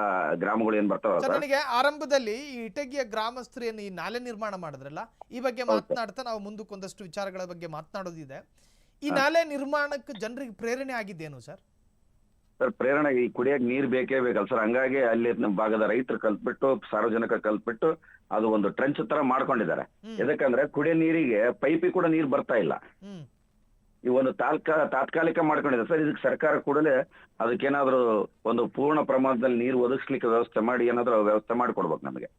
Speaker 6: ಗ್ರಾಮಗಳು ಏನ್ ಬರ್ತಾವ.
Speaker 1: ನನಗೆ ಆರಂಭದಲ್ಲಿ ಈ ಇಟಗಿಯ ಗ್ರಾಮಸ್ಥರು ಏನು ಈ ನಾಲೆ ನಿರ್ಮಾಣ ಮಾಡಿದ್ರಲ್ಲ, ಈ ಬಗ್ಗೆ ಮಾತನಾಡ್ತಾ ನಾವು ಮುಂದಕ್ಕೆ ಒಂದಷ್ಟು ವಿಚಾರಗಳ ಬಗ್ಗೆ ಮಾತನಾಡೋದಿದೆ. ಈ ನಾಲೆ ನಿರ್ಮಾಣಕ್ಕೆ ಜನರಿಗೆ ಪ್ರೇರಣೆ ಆಗಿದ್ದೇನು ಸರ್?
Speaker 6: ಸರ್, ಪ್ರೇರಣೆ ಈ ಕುಡಿಯಕ್ಕೆ ನೀರ್ ಬೇಕೇ ಬೇಕಲ್ಲ ಸರ್. ಹಂಗಾಗಿ ಅಲ್ಲಿ ನಮ್ಮ ಭಾಗದ ರೈತರು ಕಲ್ತ್ಬಿಟ್ಟು, ಸಾರ್ವಜನಿಕ ಕಲ್ತ್ಬಿಟ್ಟು ಅದು ಒಂದು ಟ್ರೆಂಚ್ ತರ ಮಾಡ್ಕೊಂಡಿದ್ದಾರೆ. ಯಾಕಂದ್ರೆ ಕುಡಿಯೋ ನೀರಿಗೆ ಪೈಪಿಗೆ ಕೂಡ ನೀರು ಬರ್ತಾ ಇಲ್ಲ. ಈ ಒಂದು ತಾತ್ಕಾಲಿಕ ಮಾಡ್ಕೊಂಡಿದ್ದಾರೆ ಸರ್. ಇದಕ್ಕೆ ಸರ್ಕಾರ ಕೂಡಲೇ ಅದಕ್ಕೇನಾದ್ರೂ ಒಂದು ಪೂರ್ಣ ಪ್ರಮಾಣದಲ್ಲಿ ನೀರು ಒದಗಿಸ್ಲಿಕ್ಕೆ ವ್ಯವಸ್ಥೆ ಮಾಡಿ ಏನಾದ್ರೂ ವ್ಯವಸ್ಥೆ ಮಾಡಿಕೊಡ್ಬೇಕು ನಮಗೆ.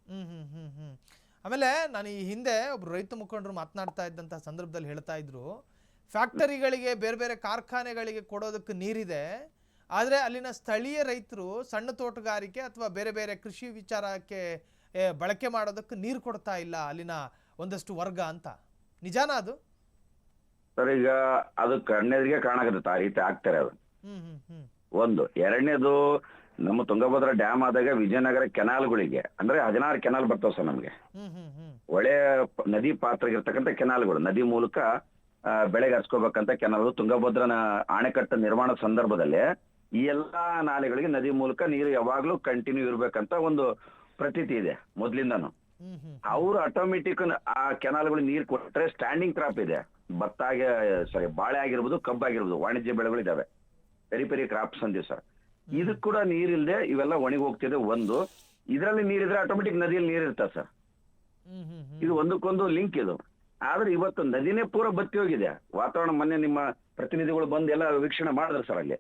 Speaker 1: ಆಮೇಲೆ ನಾನು ಈ ಹಿಂದೆ ಒಬ್ರು ರೈತ ಮುಖಂಡರು ಮಾತನಾಡ್ತಾ ಇದ್ದಂತಹ ಸಂದರ್ಭದಲ್ಲಿ ಹೇಳ್ತಾ ಇದ್ರು, ಫ್ಯಾಕ್ಟರಿಗಳಿಗೆ ಬೇರೆ ಬೇರೆ ಕಾರ್ಖಾನೆಗಳಿಗೆ ಕೊಡೋದಕ್ಕೆ ನೀರಿದೆ, ಆದರೆ ಅಲ್ಲಿನ ಸ್ಥಳೀಯ ರೈತರು ಸಣ್ಣ ತೋಟಗಾರಿಕೆ ಅಥವಾ ಬೇರೆ ಬೇರೆ ಕೃಷಿ ವಿಚಾರಕ್ಕೆ ಬಳಕೆ ಮಾಡೋದಕ್ಕೆ ನೀರು ಕೊಡ್ತಾ ಇಲ್ಲ ಅಲ್ಲಿನ ಒಂದಷ್ಟು ವರ್ಗ ಅಂತ. ನಿಜಾನ ಅದು?
Speaker 6: ಸರ್, ಈಗ ಅದು ಕಣ್ಣೆದಿಗೆ ಕಾಣಕತ್ತೆ, ಆ ರೀತಿ ಆಗ್ತಾರೆ ಅದು. ಒಂದು. ಎರಡನೇದು, ನಮ್ಮ ತುಂಗಭದ್ರಾ ಡ್ಯಾಮ್ ಆದಾಗ ವಿಜಯನಗರ ಕೆನಾಲ್ಗಳಿಗೆ ಅಂದ್ರೆ 16 ಕೆನಾಲ್ ಬರ್ತಾವ ಸರ್ ನಮ್ಗೆ. ಒಳ್ಳೆ ನದಿ ಪಾತ್ರಗಿರ್ತಕ್ಕಂಥ ಕೆನಾಲ್ಗಳು, ನದಿ ಮೂಲಕ ಬೆಳೆಗೆ ಹರ್ಸ್ಕೋಬೇಕಂತ ಕೆನಾಲ್. ತುಂಗಭದ್ರಾ ಅಣೆಕಟ್ಟು ನಿರ್ಮಾಣ ಸಂದರ್ಭದಲ್ಲಿ ಈ ಎಲ್ಲಾ ನಾಲೆಗಳಿಗೆ ನದಿ ಮೂಲಕ ನೀರು ಯಾವಾಗ್ಲೂ ಕಂಟಿನ್ಯೂ ಇರ್ಬೇಕಂತ ಒಂದು ಪ್ರತೀತಿ ಇದೆ ಮೊದ್ಲಿಂದಾನು. ಅವ್ರು ಆಟೋಮೆಟಿಕ್ ಆ ಕೆನಾಲ್ಗಳು ನೀರು ಕೊಟ್ರೆ ಸ್ಟ್ಯಾಂಡಿಂಗ್ ಕ್ರಾಪ್ ಇದೆ, ಬಾಳೆ ಆಗಿರ್ಬೋದು, ಕಬ್ಬು ಆಗಿರ್ಬೋದು, ವಾಣಿಜ್ಯ ಬೆಳೆಗಳು ಇದಾವೆ, ಪೆರಿ ಕ್ರಾಪ್ಸ್ ಅಂತೀವಿ ಸರ್. ಇದಕ್ ಕೂಡ ನೀರಿಲ್ದೆ ಇವೆಲ್ಲ ಒಣಗಿ ಹೋಗ್ತಿದೆ. ಒಂದು. ಇದ್ರಲ್ಲಿ ನೀರಿದ್ರೆ ಆಟೋಮೆಟಿಕ್ ನದಿಯಲ್ಲಿ ನೀರ್ ಇರ್ತದೆ ಸರ್. ಇದು ಒಂದಕ್ಕೊಂದು ಲಿಂಕ್ ಇದು. ಆದ್ರೆ ಇವತ್ತು ನದಿನೇ ಪೂರ ಬತ್ತಿ ಹೋಗಿದೆ. ವಾತಾವರಣ ಮೊನ್ನೆ ನಿಮ್ಮ ಪ್ರತಿನಿಧಿಗಳು ಬಂದು ಎಲ್ಲ ವೀಕ್ಷಣೆ ಮಾಡಿದ್ರು ಸರ್, ಅಲ್ಲಿ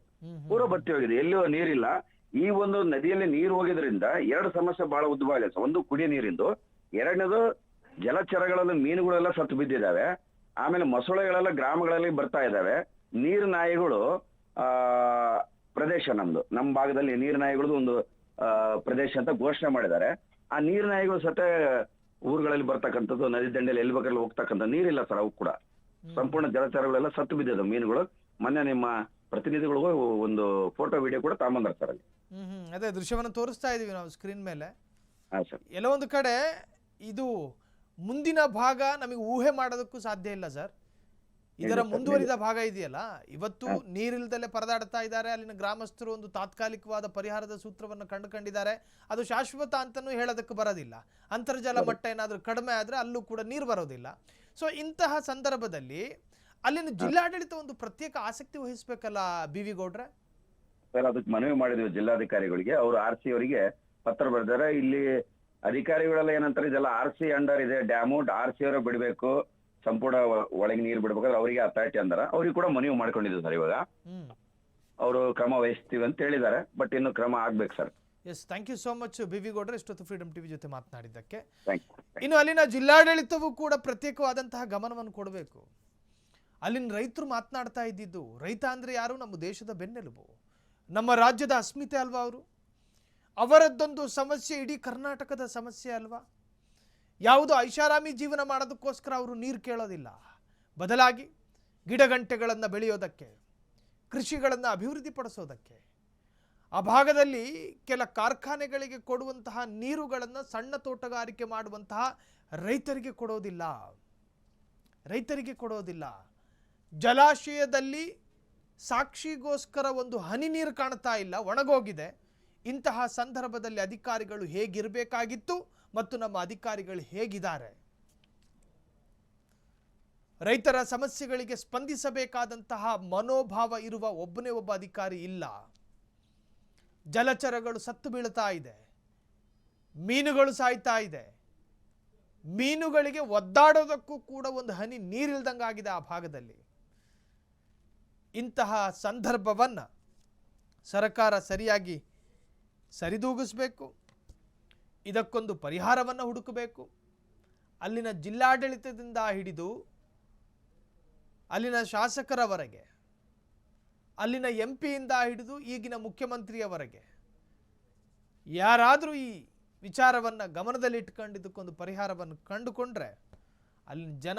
Speaker 6: ಪೂರ ಬತ್ತಿ ಹೋಗಿದೆ, ಎಲ್ಲಿಯೂ ನೀರಿಲ್ಲ. ಈ ಒಂದು ನದಿಯಲ್ಲಿ ನೀರು ಹೋಗಿದ್ರಿಂದ 2 ಸಮಸ್ಯೆ ಬಹಳ ಉದ್ಭವ ಆಗಿದೆ ಸರ್. ಒಂದು, ಕುಡಿಯ ನೀರಿಂದು. ಎರಡನೇದು, ಜಲಚರಗಳಲ್ಲಿ ಮೀನುಗಳೆಲ್ಲ ಸತ್ತು ಬಿದ್ದಿದ್ದಾವೆ. ಆಮೇಲೆ ಮೊಸಳೆಗಳೆಲ್ಲ ಗ್ರಾಮಗಳಲ್ಲಿ ಬರ್ತಾ ಇದ್ದಾವೆ. ನೀರು ನಾಯಿಗಳು ಪ್ರದೇಶ ನಮ್ಮ ಭಾಗದಲ್ಲಿ ನೀರು ನಾಯಿಗಳದ್ದು ಒಂದು ಪ್ರದೇಶ ಅಂತ ಘೋಷಣೆ ಮಾಡಿದ್ದಾರೆ. ಆ ನೀರು ನಾಯಿಗಳು ಸತೆ ಊರುಗಳಲ್ಲಿ ಬರ್ತಕ್ಕಂಥದ್ದು, ನದಿ ದಂಡೆಯಲ್ಲಿ ಎಲ್ಲಿ ಬೇಕಾದ್ರೆ ಹೋಗ್ತಕ್ಕಂಥ ನೀರಿಲ್ಲ ಸರ್. ಅವು ಕೂಡ ಸಂಪೂರ್ಣ ಜಲಚರಗಳೆಲ್ಲ ಸತ್ತು ಬಿದ್ದಿದೆ, ಮೀನುಗಳು. ಮೊನ್ನೆ ನಿಮ್ಮ ಪ್ರತಿನಿಧಿಗಳಿಗೂ ಒಂದು ಫೋಟೋ ವಿಡಿಯೋ ಕೂಡ ತಗೊಂಬಂದಾರೆ ಸರ್ ಅಲ್ಲಿ.
Speaker 1: ಅದೇ ದೃಶ್ಯವನ್ನು ತೋರಿಸ್ತಾ ಇದೀವಿ ನಾವು ಸ್ಕ್ರೀನ್ ಮೇಲೆ.
Speaker 6: ಸರ್,
Speaker 1: ಎಲ್ಲ ಒಂದು ಕಡೆ ಇದು ಮುಂದಿನ ಭಾಗ ನಮಗೆ ಊಹೆ ಮಾಡೋದಕ್ಕೂ ಸಾಧ್ಯ ಇಲ್ಲ ಸರ್. ಇದರ ಮುಂದುವರಿದ ಭಾಗ ಇದೆಯಲ್ಲ, ಇವತ್ತು ನೀರಿಲ್ದಲೆ ಪರದಾಡ್ತಾ ಇದ್ದಾರೆ ಅಲ್ಲಿನ ಗ್ರಾಮಸ್ಥರು. ಒಂದು ತಾತ್ಕಾಲಿಕವಾದ ಪರಿಹಾರದ ಸೂತ್ರವನ್ನು ಕಂಡುಕೊಂಡಿದ್ದಾರೆ. ಅದು ಶಾಶ್ವತ ಅಂತಲೂ ಹೇಳೋದಕ್ಕೆ ಬರೋದಿಲ್ಲ. ಅಂತರ್ಜಲ ಮಟ್ಟ ಏನಾದರೂ ಕಡಿಮೆ ಆದರೆ ಅಲ್ಲೂ ಕೂಡ ನೀರು ಬರೋದಿಲ್ಲ. ಸೊ ಇಂತಹ ಸಂದರ್ಭದಲ್ಲಿ ಅಲ್ಲಿನ ಜಿಲ್ಲಾಡಳಿತ ಒಂದು ಪ್ರತ್ಯೇಕ ಆಸಕ್ತಿ ವಹಿಸಬೇಕಲ್ಲ ಬಿ.ವಿ. ಗೌಡ್ರೆ?
Speaker 6: ಸರ್, ಅದಕ್ಕೆ ಮನವಿ ಮಾಡಿದ್ವಿ ಜಿಲ್ಲಾಧಿಕಾರಿಗಳಿಗೆ. ಅವರು RC ಅವರಿಗೆ ಪತ್ರ ಬರೆದಾರೆ. ಇಲ್ಲಿ ಅಧಿಕಾರಿಗಳೆಲ್ಲ ಏನಂತಾರೆ, ಇದೆಲ್ಲ RC ಅಂಡರ್ ಇದೆ ಡ್ಯಾಮು, RC ಅವರೇ ಬಿಡಬೇಕು, ಸಂಪೂರ್ಣ ಒಳಗೆ ನೀರು ಬಿಡ್ಬೇಕಾದ್ರೆ ಅವರಿಗೆ ಅಥಾರಿಟಿ ಅಂದಾರ. ಅವ್ರಿಗೆ ಕೂಡ ಮನವಿ ಮಾಡ್ಕೊಂಡಿದ್ವಿ ಸರ್. ಇವಾಗ ಅವರು ಕ್ರಮ ವಹಿಸ್ತೀವಿ ಅಂತ ಹೇಳಿದ್ದಾರೆ, ಬಟ್ ಇನ್ನು ಕ್ರಮ ಆಗ್ಬೇಕು sir.
Speaker 1: Yes, thank you so much BV. ಗೌಡ್ರೆ, ಇಷ್ಟೊತ್ತು ಫ್ರೀಡಮ್ ಟಿವಿ ಜೊತೆ ಮಾತನಾಡಿದ್ದಕ್ಕೆ.
Speaker 6: ಥ್ಯಾಂಕ್
Speaker 1: ಇನ್ನು ಅಲ್ಲಿನ ಜಿಲ್ಲಾಡಳಿತವೂ ಕೂಡ ಪ್ರತ್ಯೇಕವಾದಂತಹ ಗಮನವನ್ನು ಕೊಡಬೇಕು. ಅಲ್ಲಿನ ರೈತರು ಮಾತನಾಡ್ತಾ ಇದ್ದಿದ್ದು, ರೈತ ಅಂದ್ರೆ ಯಾರು? ನಮ್ಮ ದೇಶದ ಬೆನ್ನೆಲುಬು, ನಮ್ಮ ರಾಜ್ಯದ ಅಸ್ಮಿತೆ ಅಲ್ವಾ ಅವರು? ಅವರದ್ದೊಂದು ಸಮಸ್ಯೆ ಇಡೀ ಕರ್ನಾಟಕದ ಸಮಸ್ಯೆ ಅಲ್ವಾ? ಯಾವುದೋ ಐಷಾರಾಮಿ ಜೀವನ ಮಾಡೋದಕ್ಕೋಸ್ಕರ ಅವರು ನೀರು ಕೇಳೋದಿಲ್ಲ. ಬದಲಾಗಿ ಗಿಡಗಂಟೆಗಳನ್ನು ಬೆಳೆಯೋದಕ್ಕೆ, ಕೃಷಿಗಳನ್ನು ಅಭಿವೃದ್ಧಿಪಡಿಸೋದಕ್ಕೆ, ಆ ಭಾಗದಲ್ಲಿ ಕೆಲ ಕಾರ್ಖಾನೆಗಳಿಗೆ ಕೊಡುವಂತಹ ನೀರುಗಳನ್ನು ಸಣ್ಣ ತೋಟಗಾರಿಕೆ ಮಾಡುವಂತಹ ರೈತರಿಗೆ ಕೊಡೋದಿಲ್ಲ. ಜಲಾಶಯದಲ್ಲಿ ಸಾಕ್ಷಿಗೋಸ್ಕರ ಒಂದು ಹನಿ ನೀರು ಕಾಣ್ತಾ ಇಲ್ಲ, ಒಣಗೋಗಿದೆ. ಇಂತಹ ಸಂದರ್ಭದಲ್ಲಿ ಅಧಿಕಾರಿಗಳು ಹೇಗಿರಬೇಕಾಗಿತ್ತು ಮತ್ತು ನಮ್ಮ ಅಧಿಕಾರಿಗಳು ಹೇಗಿದ್ದಾರೆ? ರೈತರ ಸಮಸ್ಯೆಗಳಿಗೆ ಸ್ಪಂದಿಸಬೇಕಾದಂತಹ ಮನೋಭಾವ ಇರುವ ಒಬ್ಬನೇ ಒಬ್ಬ ಅಧಿಕಾರಿ ಇಲ್ಲ. ಜಲಚರಗಳು ಸತ್ತು ಬೀಳ್ತಾ ಇದೆ, ಮೀನುಗಳು ಸಾಯ್ತಾ ಇದೆ. ಮೀನುಗಳಿಗೆ ಒದ್ದಾಡೋದಕ್ಕೂ ಕೂಡ ಒಂದು ಹನಿ ನೀರಿಲ್ದಂಗಾಗಿದೆ ಆ ಭಾಗದಲ್ಲಿ. ಇಂತಹ ಸಂದರ್ಭವನ್ನು ಸರ್ಕಾರ ಸರಿಯಾಗಿ ಸರಿದೂಗಿಸಬೇಕು. ಇದಕ್ಕೊಂದು ಪರಿಹಾರವನ್ನು ಹುಡುಕಬೇಕು. ಅಲ್ಲಿನ ಜಿಲ್ಲಾಡಳಿತದಿಂದ ಹಿಡಿದು ಅಲ್ಲಿನ ಶಾಸಕರವರೆಗೆ, ಅಲ್ಲಿನ MP ಯಿಂದ ಹಿಡಿದು ಈಗಿನ ಮುಖ್ಯಮಂತ್ರಿಯವರೆಗೆ ಯಾರಾದರೂ ಈ ವಿಚಾರವನ್ನು ಗಮನದಲ್ಲಿಟ್ಕೊಂಡು ಇದಕ್ಕೊಂದು ಪರಿಹಾರವನ್ನು ಕಂಡುಕೊಂಡ್ರೆ ಅಲ್ಲಿನ ಜನ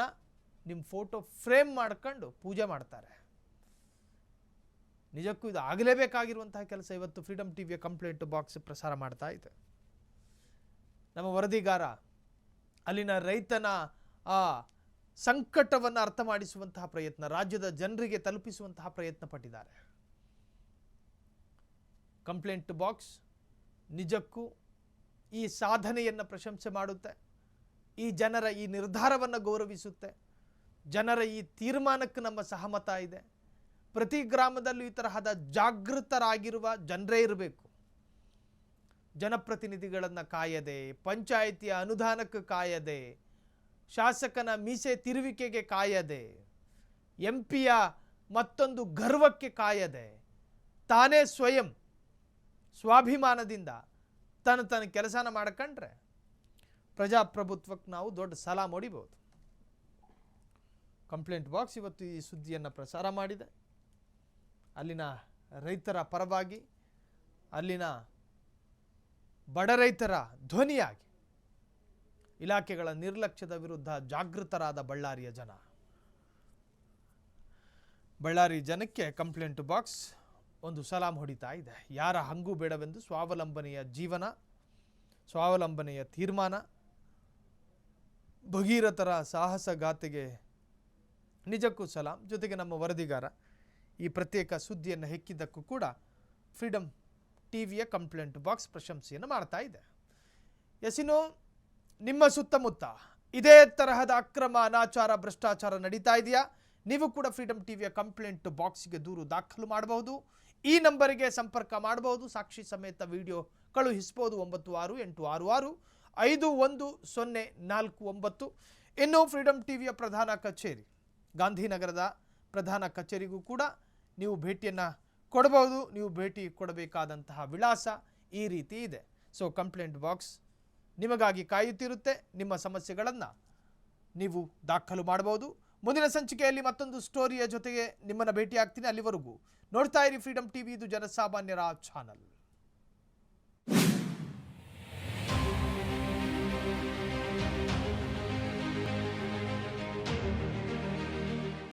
Speaker 1: ನಿಮ್ಮ ಫೋಟೋ ಫ್ರೇಮ್ ಮಾಡ್ಕೊಂಡು ಪೂಜೆ ಮಾಡ್ತಾರೆ. ನಿಜಕ್ಕೂ ಇದು ಆಗಲೇಬೇಕಾಗಿರುವಂತಹ ಕೆಲಸ. ಇವತ್ತು ಫ್ರೀಡಮ್ ಟಿವಿಯ ಕಂಪ್ಲೇಂಟ್ ಬಾಕ್ಸ್ ಪ್ರಸಾರ ಮಾಡ್ತಾ ಇದೆ. ನಮ್ಮ ವರದಿಗಾರ ಅಲ್ಲಿನ ರೈತನ ಆ ಸಂಕಟವನ್ನು ಅರ್ಥ ಮಾಡಿಸುವಂತಹ ಪ್ರಯತ್ನ, ರಾಜ್ಯದ ಜನರಿಗೆ ತಲುಪಿಸುವಂತಹ ಪ್ರಯತ್ನ ಪಟ್ಟಿದ್ದಾರೆ. ಕಂಪ್ಲೇಂಟ್ ಬಾಕ್ಸ್ ನಿಜಕ್ಕೂ ಈ ಸಾಧನೆಯನ್ನು ಪ್ರಶಂಸೆ ಮಾಡುತ್ತೆ. ಈ ಜನರ ಈ ನಿರ್ಧಾರವನ್ನು ಗೌರವಿಸುತ್ತೆ. ಜನರ ಈ ತೀರ್ಮಾನಕ್ಕೆ ನಮ್ಮ ಸಹಮತ ಇದೆ. ಪ್ರತಿ ಗ್ರಾಮದಲ್ಲೂ ಈ ತರಹದ ಜಾಗೃತರಾಗಿರುವ ಜನರೇ ಇರಬೇಕು. ಜನಪ್ರತಿನಿಧಿಗಳನ್ನು ಕಾಯದೆ, ಪಂಚಾಯಿತಿಯ ಅನುದಾನಕ್ಕೆ ಕಾಯದೆ, ಶಾಸಕನ ಮೀಸೆ ತಿರುವಿಕೆಗೆ ಕಾಯದೆ, MP ಮತ್ತೊಂದು ಗರ್ವಕ್ಕೆ ಕಾಯದೆ, ತಾನೇ ಸ್ವಯಂ ಸ್ವಾಭಿಮಾನದಿಂದ ತನ್ನ ಕೆಲಸನ ಮಾಡ್ಕೊಂಡ್ರೆ ಪ್ರಜಾಪ್ರಭುತ್ವಕ್ಕೆ ನಾವು ದೊಡ್ಡ ಸಲಾಮ್ ಹೊಡಿಬೋದು. ಕಂಪ್ಲೇಂಟ್ ಬಾಕ್ಸ್ ಇವತ್ತು ಈ ಸುದ್ದಿಯನ್ನು ಪ್ರಸಾರ ಮಾಡಿದೆ. ಅಲ್ಲಿನ ರೈತರ ಪರವಾಗಿ, ಅಲ್ಲಿನ ಬಡ ರೈತರ ಧ್ವನಿಯಾಗಿ ಇಲಾಖೆಗಳ ನಿರ್ಲಕ್ಷ್ಯದ ವಿರುದ್ಧ ಜಾಗೃತರಾದ ಬಳ್ಳಾರಿಯ ಜನ. ಬಳ್ಳಾರಿ ಜನಕ್ಕೆ ಕಂಪ್ಲೇಂಟ್ ಬಾಕ್ಸ್ ಒಂದು ಸಲಾಮ್ ಹೊಡಿತಾ ಇದೆ. ಯಾರ ಹಂಗೂ ಬೇಡವೆಂದು ಸ್ವಾವಲಂಬನೆಯ ಜೀವನ, ಸ್ವಾವಲಂಬನೆಯ ತೀರ್ಮಾನ, ಭಗೀರಥರ ಸಾಹಸಗಾಥೆಗೆ ನಿಜಕ್ಕೂ ಸಲಾಮ್. ಜೊತೆಗೆ ನಮ್ಮ ವರದಿಗಾರ ಈ ಪ್ರತ್ಯೇಕ ಸುದ್ದಿಯನ್ನು ಹೆಕ್ಕಿದ್ದಕ್ಕೂ ಕೂಡ ಫ್ರೀಡಮ್ ಟಿವಿಯ ಕಂಪ್ಲೇಂಟ್ ಬಾಕ್ಸ್ ಪ್ರಶಂಸೆಯನ್ನು ಮಾಡ್ತಾ ಇದೆ. ಎಸಿನೋ ನಿಮ್ಮ ಸುತ್ತಮುತ್ತ ಇದೇ ತರಹದ ಅಕ್ರಮ, ಅನಾಚಾರ, ಭ್ರಷ್ಟಾಚಾರ ನಡೀತಾ ಇದೆಯಾ? ನೀವು ಕೂಡ ಫ್ರೀಡಮ್ ಟಿವಿಯ ಕಂಪ್ಲೇಂಟ್ ಬಾಕ್ಸ್ಗೆ ದೂರು ದಾಖಲು ಮಾಡಬಹುದು. ಈ ನಂಬರಿಗೆ ಸಂಪರ್ಕ ಮಾಡಬಹುದು. ಸಾಕ್ಷಿ ಸಮೇತ ವಿಡಿಯೋ ಕಳುಹಿಸಬಹುದು. 9686511049. ಇನ್ನು ಫ್ರೀಡಮ್ ಟಿವಿಯ ಪ್ರಧಾನ ಕಚೇರಿ ಗಾಂಧಿನಗರದ ಪ್ರಧಾನ ಕಚೇರಿಗೂ ಕೂಡ ನೀವು ಭೇಟಿಯನ್ನು ಕೊಡಬಹುದು. ನೀವು ಭೇಟಿ ಕೊಡಬೇಕಾದಂತಹ ವಿಳಾಸ ಈ ರೀತಿ ಇದೆ. ಸೊ ಕಂಪ್ಲೇಂಟ್ ಬಾಕ್ಸ್ ನಿಮಗಾಗಿ ಕಾಯುತ್ತಿರುತ್ತೆ. ನಿಮ್ಮ ಸಮಸ್ಯೆಗಳನ್ನು ನೀವು ದಾಖಲು ಮಾಡಬಹುದು. ಮುಂದಿನ ಸಂಚಿಕೆಯಲ್ಲಿ ಮತ್ತೊಂದು ಸ್ಟೋರಿಯ ಜೊತೆಗೆ ನಿಮ್ಮನ್ನು ಭೇಟಿ ಆಗ್ತೀನಿ. ಅಲ್ಲಿವರೆಗೂ ನೋಡ್ತಾ ಇರಿ ಫ್ರೀಡಮ್ ಟಿವಿ. ಇದು ಜನಸಾಮಾನ್ಯರ ಚಾನಲ್.